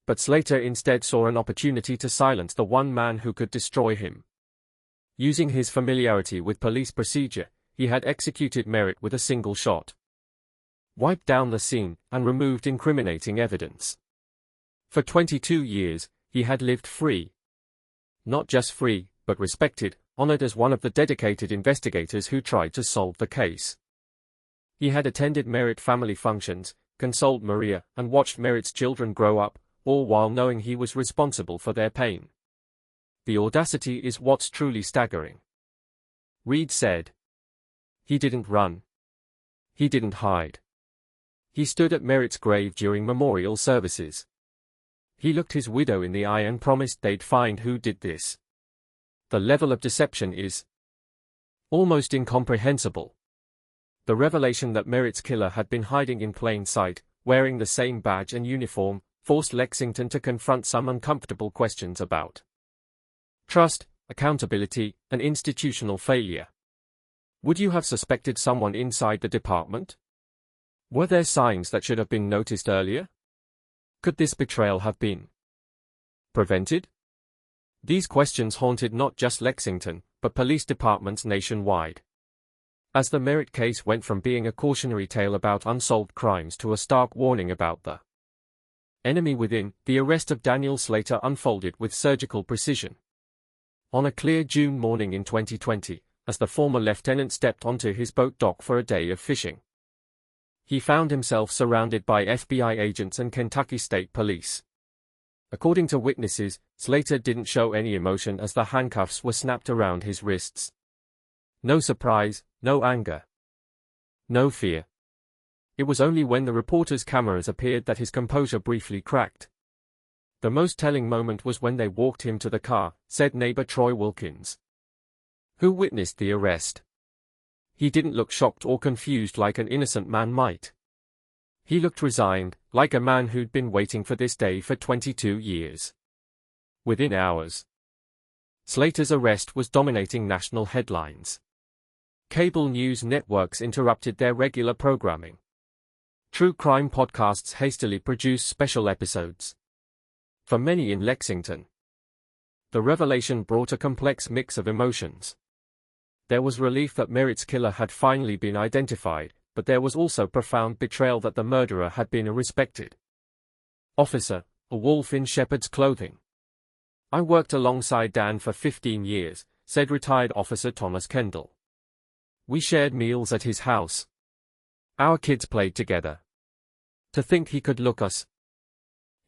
But Slater instead saw an opportunity to silence the one man who could destroy him. Using his familiarity with police procedure, he had executed Merritt with a single shot, wiped down the scene, and removed incriminating evidence. For 22 years, he had lived free. Not just free, but respected, honored as one of the dedicated investigators who tried to solve the case. He had attended Merritt family functions, consoled Maria, and watched Merritt's children grow up, all while knowing he was responsible for their pain. The audacity is what's truly staggering. Reed said. He didn't run. He didn't hide. He stood at Merritt's grave during memorial services. He looked his widow in the eye and promised they'd find who did this. The level of deception is almost incomprehensible. The revelation that Merritt's killer had been hiding in plain sight, wearing the same badge and uniform, forced Lexington to confront some uncomfortable questions about trust, accountability, and institutional failure. Would you have suspected someone inside the department? Were there signs that should have been noticed earlier? Could this betrayal have been prevented? These questions haunted not just Lexington, but police departments nationwide. As the Merritt case went from being a cautionary tale about unsolved crimes to a stark warning about the enemy within, the arrest of Daniel Slater unfolded with surgical precision. On a clear June morning in 2020, as the former lieutenant stepped onto his boat dock for a day of fishing, he found himself surrounded by FBI agents and Kentucky State Police. According to witnesses, Slater didn't show any emotion as the handcuffs were snapped around his wrists. No surprise, no anger, no fear. It was only when the reporters' cameras appeared that his composure briefly cracked. The most telling moment was when they walked him to the car, said neighbor Troy Wilkins, who witnessed the arrest. He didn't look shocked or confused like an innocent man might. He looked resigned, like a man who'd been waiting for this day for 22 years. Within hours, Slater's arrest was dominating national headlines. Cable news networks interrupted their regular programming. True crime podcasts hastily produced special episodes. For many in Lexington, the revelation brought a complex mix of emotions. There was relief that Merritt's killer had finally been identified, but there was also profound betrayal that the murderer had been a respected officer, a wolf in shepherd's clothing. I worked alongside Dan for 15 years, said retired Officer Thomas Kendall. We shared meals at his house. Our kids played together. To think he could look us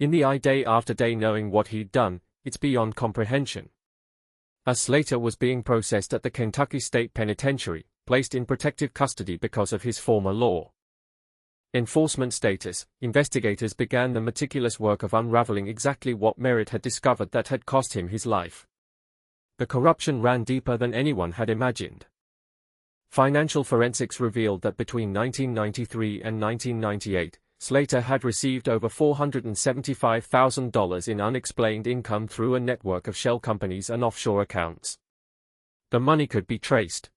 in the eye day after day knowing what he'd done, it's beyond comprehension. As Slater was being processed at the Kentucky State Penitentiary, placed in protective custody because of his former law enforcement status, investigators began the meticulous work of unraveling exactly what Merritt had discovered that had cost him his life. The corruption ran deeper than anyone had imagined. Financial forensics revealed that between 1993 and 1998, Slater had received over $475,000 in unexplained income through a network of shell companies and offshore accounts. The money could be traced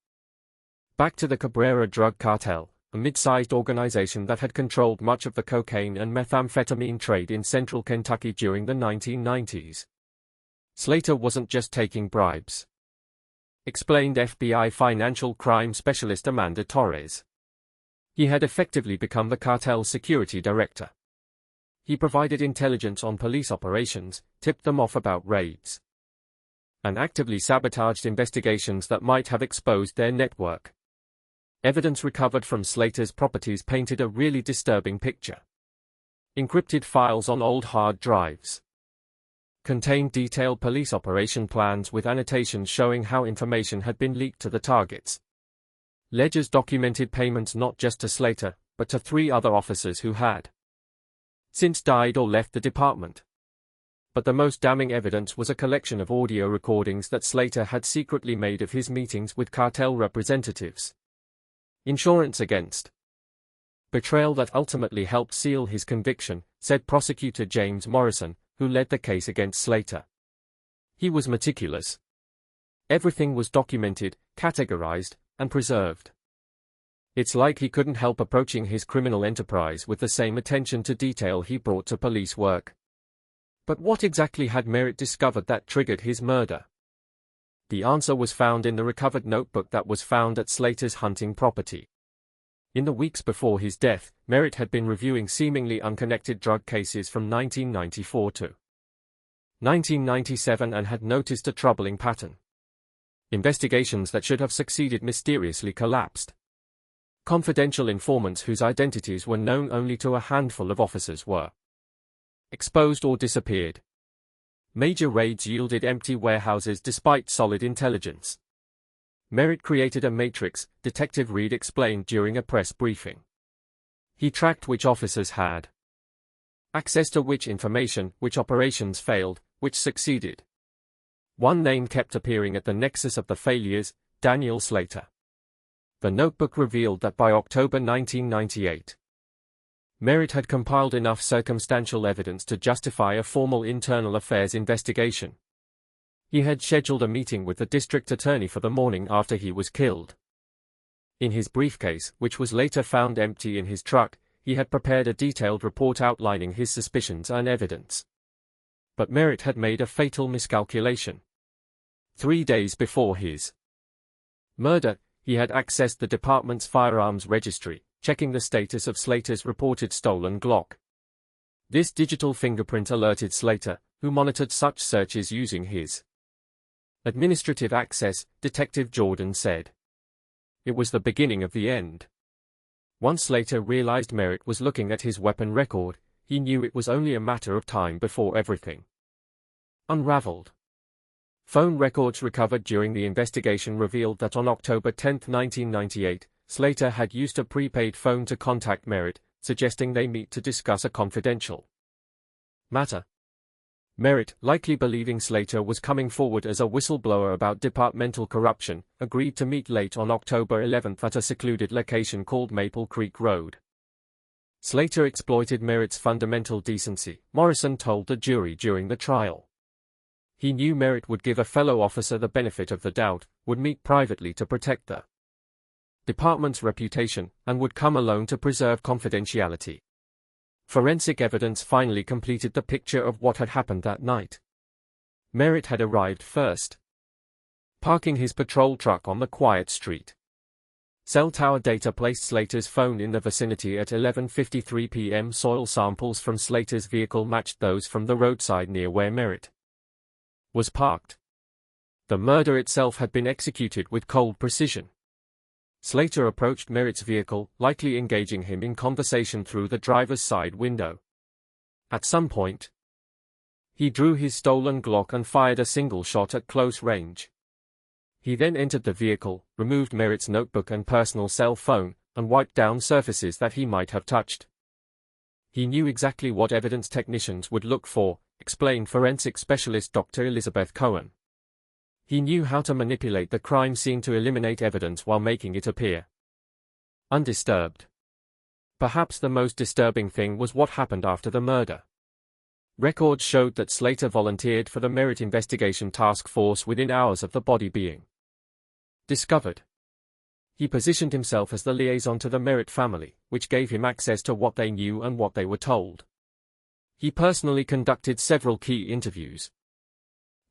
back to the Cabrera drug cartel, a mid-sized organization that had controlled much of the cocaine and methamphetamine trade in central Kentucky during the 1990s. Slater wasn't just taking bribes, explained FBI financial crime specialist Amanda Torres. He had effectively become the cartel's security director. He provided intelligence on police operations, tipped them off about raids, and actively sabotaged investigations that might have exposed their network. Evidence recovered from Slater's properties painted a really disturbing picture. Encrypted files on old hard drives contained detailed police operation plans with annotations showing how information had been leaked to the targets. Ledgers documented payments not just to Slater, but to 3 other officers who had since died or left the department. But the most damning evidence was a collection of audio recordings that Slater had secretly made of his meetings with cartel representatives. Insurance against betrayal that ultimately helped seal his conviction, said prosecutor James Morrison, who led the case against Slater. He was meticulous. Everything was documented, categorized, and preserved. It's like he couldn't help approaching his criminal enterprise with the same attention to detail he brought to police work. But what exactly had Merritt discovered that triggered his murder? The answer was found in the recovered notebook that was found at Slater's hunting property. In the weeks before his death, Merritt had been reviewing seemingly unconnected drug cases from 1994 to 1997 and had noticed a troubling pattern. Investigations that should have succeeded mysteriously collapsed. Confidential informants whose identities were known only to a handful of officers were exposed or disappeared. Major raids yielded empty warehouses despite solid intelligence. Merritt created a matrix, Detective Reed explained during a press briefing. He tracked which officers had access to which information, which operations failed, which succeeded. One name kept appearing at the nexus of the failures: Daniel Slater. The notebook revealed that by October 1998, Merritt had compiled enough circumstantial evidence to justify a formal internal affairs investigation. He had scheduled a meeting with the district attorney for the morning after he was killed. In his briefcase, which was later found empty in his truck, he had prepared a detailed report outlining his suspicions and evidence. But Merritt had made a fatal miscalculation. 3 days before his murder, he had accessed the department's firearms registry, checking the status of Slater's reported stolen Glock. This digital fingerprint alerted Slater, who monitored such searches using his administrative access, Detective Jordan said. It was the beginning of the end. Once Slater realized Merritt was looking at his weapon record, he knew it was only a matter of time before everything unraveled. Phone records recovered during the investigation revealed that on October 10, 1998, Slater had used a prepaid phone to contact Merritt, suggesting they meet to discuss a confidential matter. Merritt, likely believing Slater was coming forward as a whistleblower about departmental corruption, agreed to meet late on October 11 at a secluded location called Maple Creek Road. Slater exploited Merritt's fundamental decency, Morrison told the jury during the trial. He knew Merritt would give a fellow officer the benefit of the doubt, would meet privately to protect the department's reputation, and would come alone to preserve confidentiality. Forensic evidence finally completed the picture of what had happened that night. Merritt had arrived first, parking his patrol truck on the quiet street. Cell tower data placed Slater's phone in the vicinity at 11:53 p.m. Soil samples from Slater's vehicle matched those from the roadside near where Merritt was parked. The murder itself had been executed with cold precision. Slater approached Merritt's vehicle, likely engaging him in conversation through the driver's side window. At some point, he drew his stolen Glock and fired a single shot at close range. He then entered the vehicle, removed Merritt's notebook and personal cell phone, and wiped down surfaces that he might have touched. He knew exactly what evidence technicians would look for, explained forensic specialist Dr. Elizabeth Cohen. He knew how to manipulate the crime scene to eliminate evidence while making it appear undisturbed. Perhaps the most disturbing thing was what happened after the murder. Records showed that Slater volunteered for the Merritt Investigation Task Force within hours of the body being discovered. He positioned himself as the liaison to the Merritt family, which gave him access to what they knew and what they were told. He personally conducted several key interviews,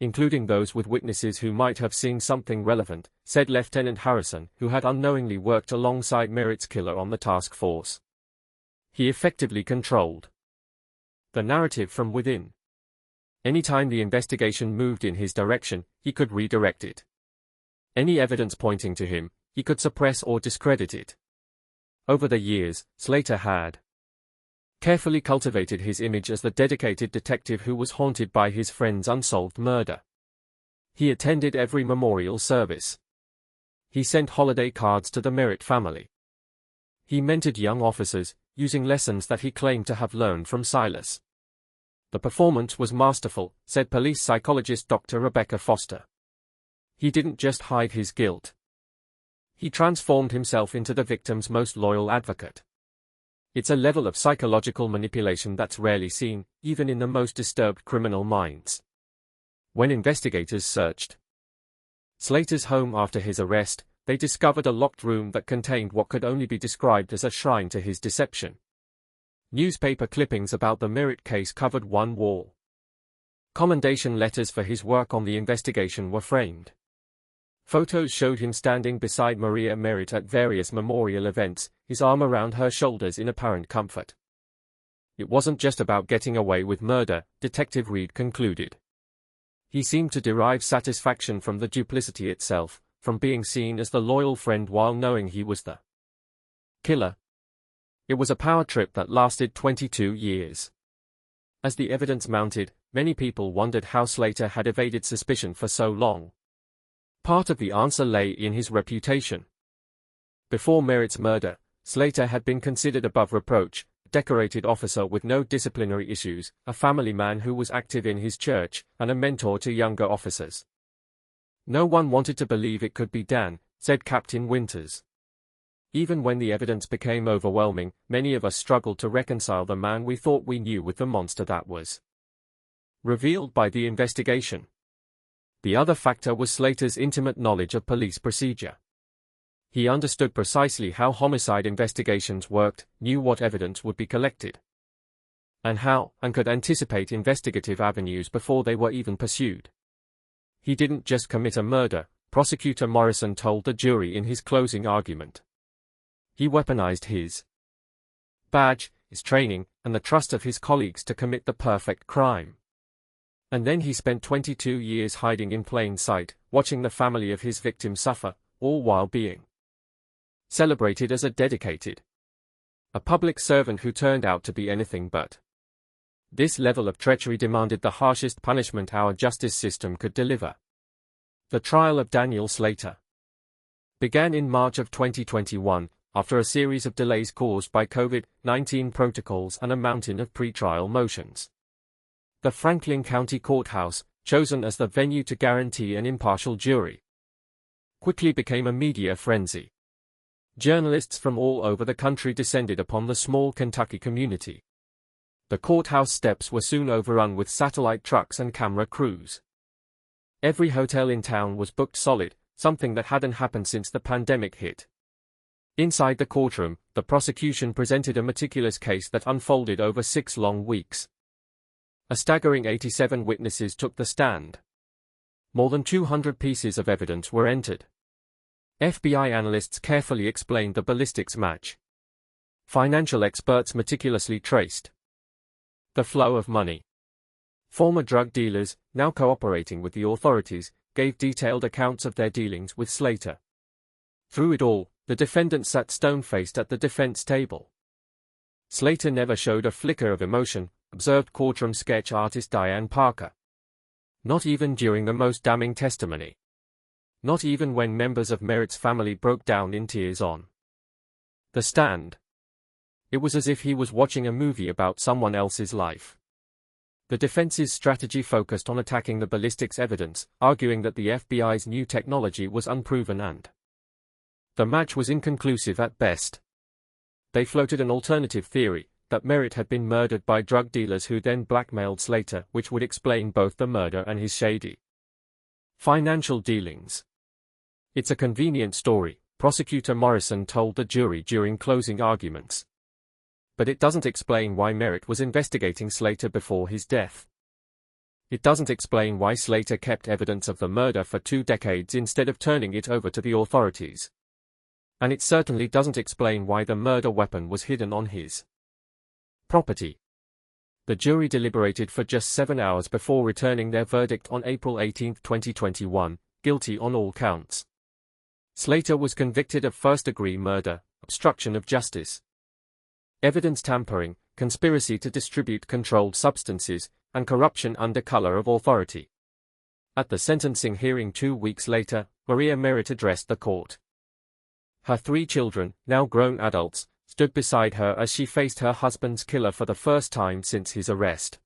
including those with witnesses who might have seen something relevant, said Lieutenant Harrison, who had unknowingly worked alongside Merritt's killer on the task force. He effectively controlled the narrative from within. Anytime the investigation moved in his direction, he could redirect it. Any evidence pointing to him, he could suppress or discredit it. Over the years, Slater had carefully cultivated his image as the dedicated detective who was haunted by his friend's unsolved murder. He attended every memorial service. He sent holiday cards to the Merritt family. He mentored young officers, using lessons that he claimed to have learned from Silas. The performance was masterful, said police psychologist Dr. Rebecca Foster. He didn't just hide his guilt. He transformed himself into the victim's most loyal advocate. It's a level of psychological manipulation that's rarely seen, even in the most disturbed criminal minds. When investigators searched Slater's home after his arrest, they discovered a locked room that contained what could only be described as a shrine to his deception. Newspaper clippings about the Merritt case covered one wall. Commendation letters for his work on the investigation were framed. Photos showed him standing beside Maria Merritt at various memorial events, his arm around her shoulders in apparent comfort. It wasn't just about getting away with murder, Detective Reed concluded. He seemed to derive satisfaction from the duplicity itself, from being seen as the loyal friend while knowing he was the killer. It was a power trip that lasted 22 years. As the evidence mounted, many people wondered how Slater had evaded suspicion for so long. Part of the answer lay in his reputation. Before Merritt's murder, Slater had been considered above reproach, a decorated officer with no disciplinary issues, a family man who was active in his church, and a mentor to younger officers. No one wanted to believe it could be Dan, said Captain Winters. Even when the evidence became overwhelming, many of us struggled to reconcile the man we thought we knew with the monster that was revealed by the investigation. The other factor was Slater's intimate knowledge of police procedure. He understood precisely how homicide investigations worked, knew what evidence would be collected, and could anticipate investigative avenues before they were even pursued. He didn't just commit a murder, Prosecutor Morrison told the jury in his closing argument. He weaponized his badge, his training, and the trust of his colleagues to commit the perfect crime. And then he spent 22 years hiding in plain sight, watching the family of his victim suffer, all while being celebrated as a public servant who turned out to be anything but. This level of treachery demanded the harshest punishment our justice system could deliver. The trial of Daniel Slater began in March of 2021, after a series of delays caused by COVID-19 protocols and a mountain of pretrial motions. The Franklin County Courthouse, chosen as the venue to guarantee an impartial jury, quickly became a media frenzy. Journalists from all over the country descended upon the small Kentucky community. The courthouse steps were soon overrun with satellite trucks and camera crews. Every hotel in town was booked solid, something that hadn't happened since the pandemic hit. Inside the courtroom, the prosecution presented a meticulous case that unfolded over 6 long weeks. A staggering 87 witnesses took the stand. More than 200 pieces of evidence were entered. FBI analysts carefully explained the ballistics match. Financial experts meticulously traced the flow of money. Former drug dealers, now cooperating with the authorities, gave detailed accounts of their dealings with Slater. Through it all, the defendant sat stone-faced at the defense table. Slater never showed a flicker of emotion, observed courtroom sketch artist Diane Parker. Not even during the most damning testimony. Not even when members of Merritt's family broke down in tears on the stand. It was as if he was watching a movie about someone else's life. The defense's strategy focused on attacking the ballistics evidence, arguing that the FBI's new technology was unproven and the match was inconclusive at best. They floated an alternative theory, that Merritt had been murdered by drug dealers who then blackmailed Slater, which would explain both the murder and his shady financial dealings. It's a convenient story, Prosecutor Morrison told the jury during closing arguments. But it doesn't explain why Merritt was investigating Slater before his death. It doesn't explain why Slater kept evidence of the murder for 2 decades instead of turning it over to the authorities. And it certainly doesn't explain why the murder weapon was hidden on his property. The jury deliberated for just 7 hours before returning their verdict on April 18, 2021, guilty on all counts. Slater was convicted of first-degree murder, obstruction of justice, evidence tampering, conspiracy to distribute controlled substances, and corruption under color of authority. At the sentencing hearing 2 weeks later, Maria Merritt addressed the court. Her 3 children, now grown adults, stood beside her as she faced her husband's killer for the first time since his arrest.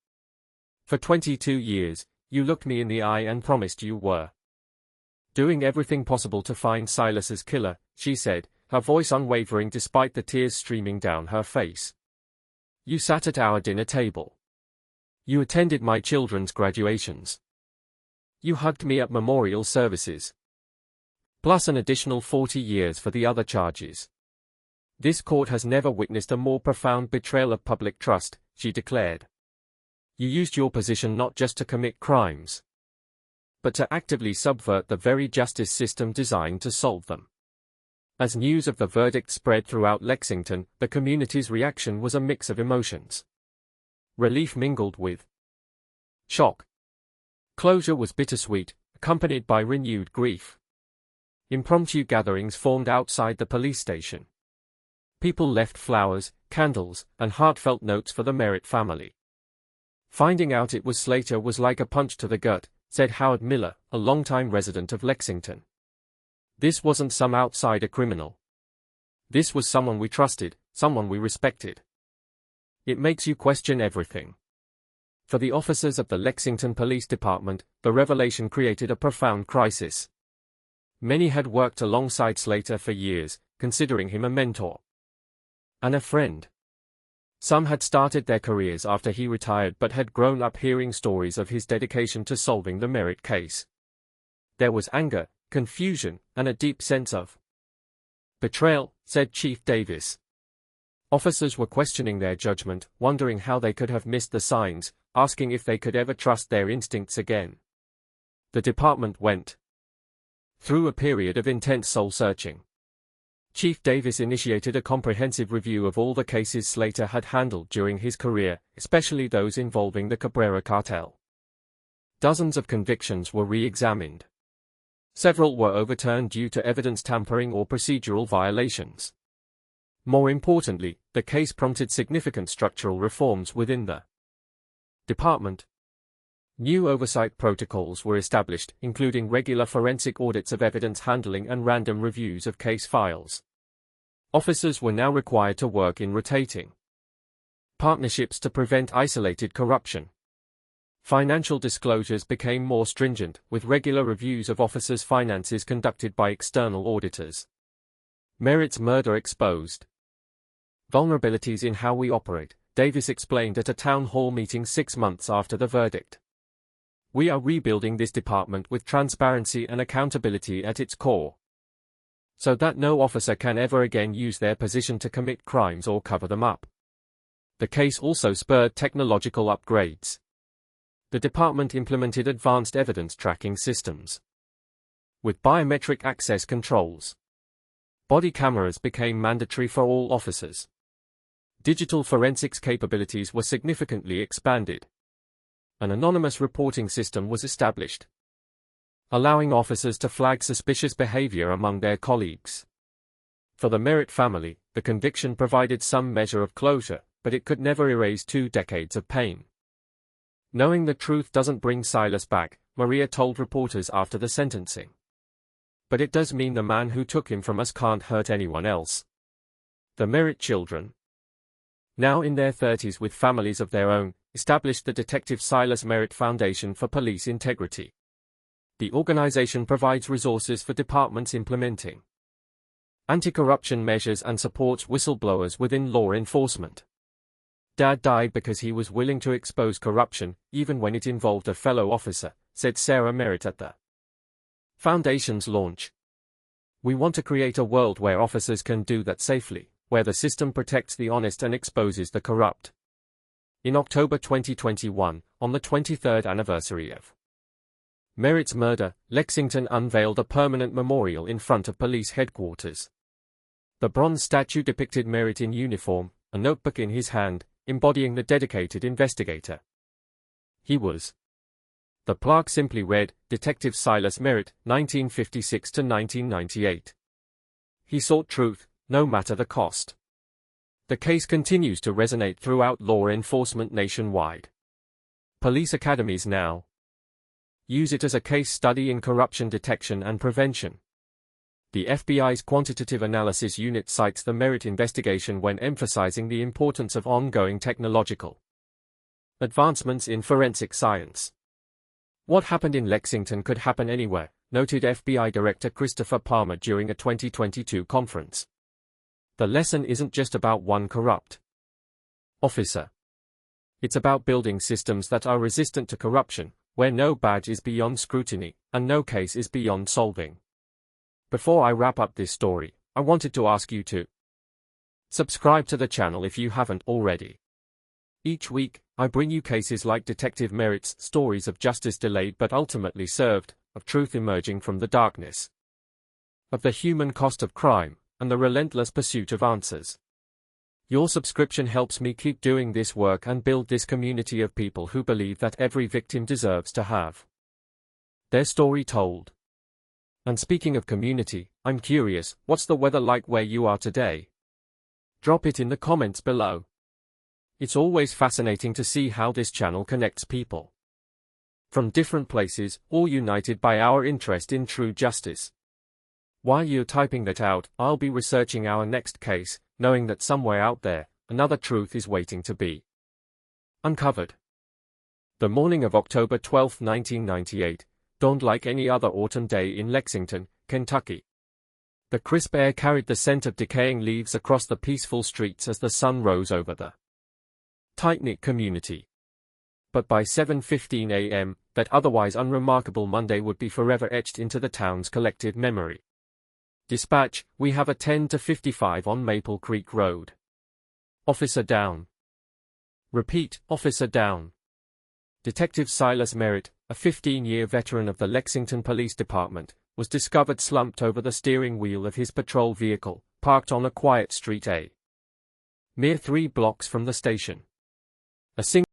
For 22 years, you looked me in the eye and promised you were doing everything possible to find Silas's killer, she said, her voice unwavering despite the tears streaming down her face. You sat at our dinner table. You attended my children's graduations. You hugged me at memorial services. Plus an additional 40 years for the other charges. This court has never witnessed a more profound betrayal of public trust, she declared. You used your position not just to commit crimes, but to actively subvert the very justice system designed to solve them. As news of the verdict spread throughout Lexington, the community's reaction was a mix of emotions. Relief mingled with shock. Closure was bittersweet, accompanied by renewed grief. Impromptu gatherings formed outside the police station. People left flowers, candles, and heartfelt notes for the Merritt family. Finding out it was Slater was like a punch to the gut, said Howard Miller, a longtime resident of Lexington. This wasn't some outsider criminal. This was someone we trusted, someone we respected. It makes you question everything. For the officers of the Lexington Police Department, the revelation created a profound crisis. Many had worked alongside Slater for years, considering him a mentor and a friend. Some had started their careers after he retired but had grown up hearing stories of his dedication to solving the Merritt case. There was anger, confusion, and a deep sense of betrayal, said Chief Davis. Officers were questioning their judgment, wondering how they could have missed the signs, asking if they could ever trust their instincts again. The department went through a period of intense soul-searching. Chief Davis initiated a comprehensive review of all the cases Slater had handled during his career, especially those involving the Cabrera cartel. Dozens of convictions were re-examined. Several were overturned due to evidence tampering or procedural violations. More importantly, the case prompted significant structural reforms within the department. New oversight protocols were established, including regular forensic audits of evidence handling and random reviews of case files. Officers were now required to work in rotating partnerships to prevent isolated corruption. Financial disclosures became more stringent, with regular reviews of officers' finances conducted by external auditors. Merritt's murder exposed vulnerabilities in how we operate, Davis explained at a town hall meeting 6 months after the verdict. We are rebuilding this department with transparency and accountability at its core, so that no officer can ever again use their position to commit crimes or cover them up. The case also spurred technological upgrades. The department implemented advanced evidence tracking systems with biometric access controls. Body cameras became mandatory for all officers. Digital forensics capabilities were significantly expanded. An anonymous reporting system was established, allowing officers to flag suspicious behavior among their colleagues. For the Merritt family, the conviction provided some measure of closure, but it could never erase 2 decades of pain. Knowing the truth doesn't bring Silas back, Maria told reporters after the sentencing. But it does mean the man who took him from us can't hurt anyone else. The Merritt children, now in their 30s with families of their own, established the Detective Silas Merritt Foundation for Police Integrity. The organization provides resources for departments implementing anti-corruption measures and supports whistleblowers within law enforcement. Dad died because he was willing to expose corruption, even when it involved a fellow officer, said Sarah Merritt at the Foundation's launch. We want to create a world where officers can do that safely, where the system protects the honest and exposes the corrupt. In October 2021, on the 23rd anniversary of Merritt's murder, Lexington unveiled a permanent memorial in front of police headquarters. The bronze statue depicted Merritt in uniform, a notebook in his hand, embodying the dedicated investigator he was. The plaque simply read, Detective Silas Merritt, 1956 to 1998. He sought truth, no matter the cost. The case continues to resonate throughout law enforcement nationwide. Police academies now use it as a case study in corruption detection and prevention. The FBI's Quantitative Analysis Unit cites the Merritt investigation when emphasizing the importance of ongoing technological advancements in forensic science. What happened in Lexington could happen anywhere, noted FBI Director Christopher Palmer during a 2022 conference. The lesson isn't just about one corrupt officer. It's about building systems that are resistant to corruption, where no badge is beyond scrutiny, and no case is beyond solving. Before I wrap up this story, I wanted to ask you to subscribe to the channel if you haven't already. Each week, I bring you cases like Detective Merritt's stories of justice delayed but ultimately served, of truth emerging from the darkness, of the human cost of crime, and the relentless pursuit of answers. Your subscription helps me keep doing this work and build this community of people who believe that every victim deserves to have their story told. And speaking of community, I'm curious, what's the weather like where you are today? Drop it in the comments below. It's always fascinating to see how this channel connects people from different places, all united by our interest in true justice. While you're typing that out, I'll be researching our next case, knowing that somewhere out there, another truth is waiting to be uncovered. The morning of October 12, 1998, dawned like any other autumn day in Lexington, Kentucky. The crisp air carried the scent of decaying leaves across the peaceful streets as the sun rose over the tight-knit community. But by 7:15 a.m., that otherwise unremarkable Monday would be forever etched into the town's collective memory. Dispatch, we have a 10 to 55 on Maple Creek Road. Officer down. Repeat, officer down. Detective Silas Merritt, a 15-year veteran of the Lexington Police Department, was discovered slumped over the steering wheel of his patrol vehicle, parked on a quiet street mere 3 blocks from the station. A single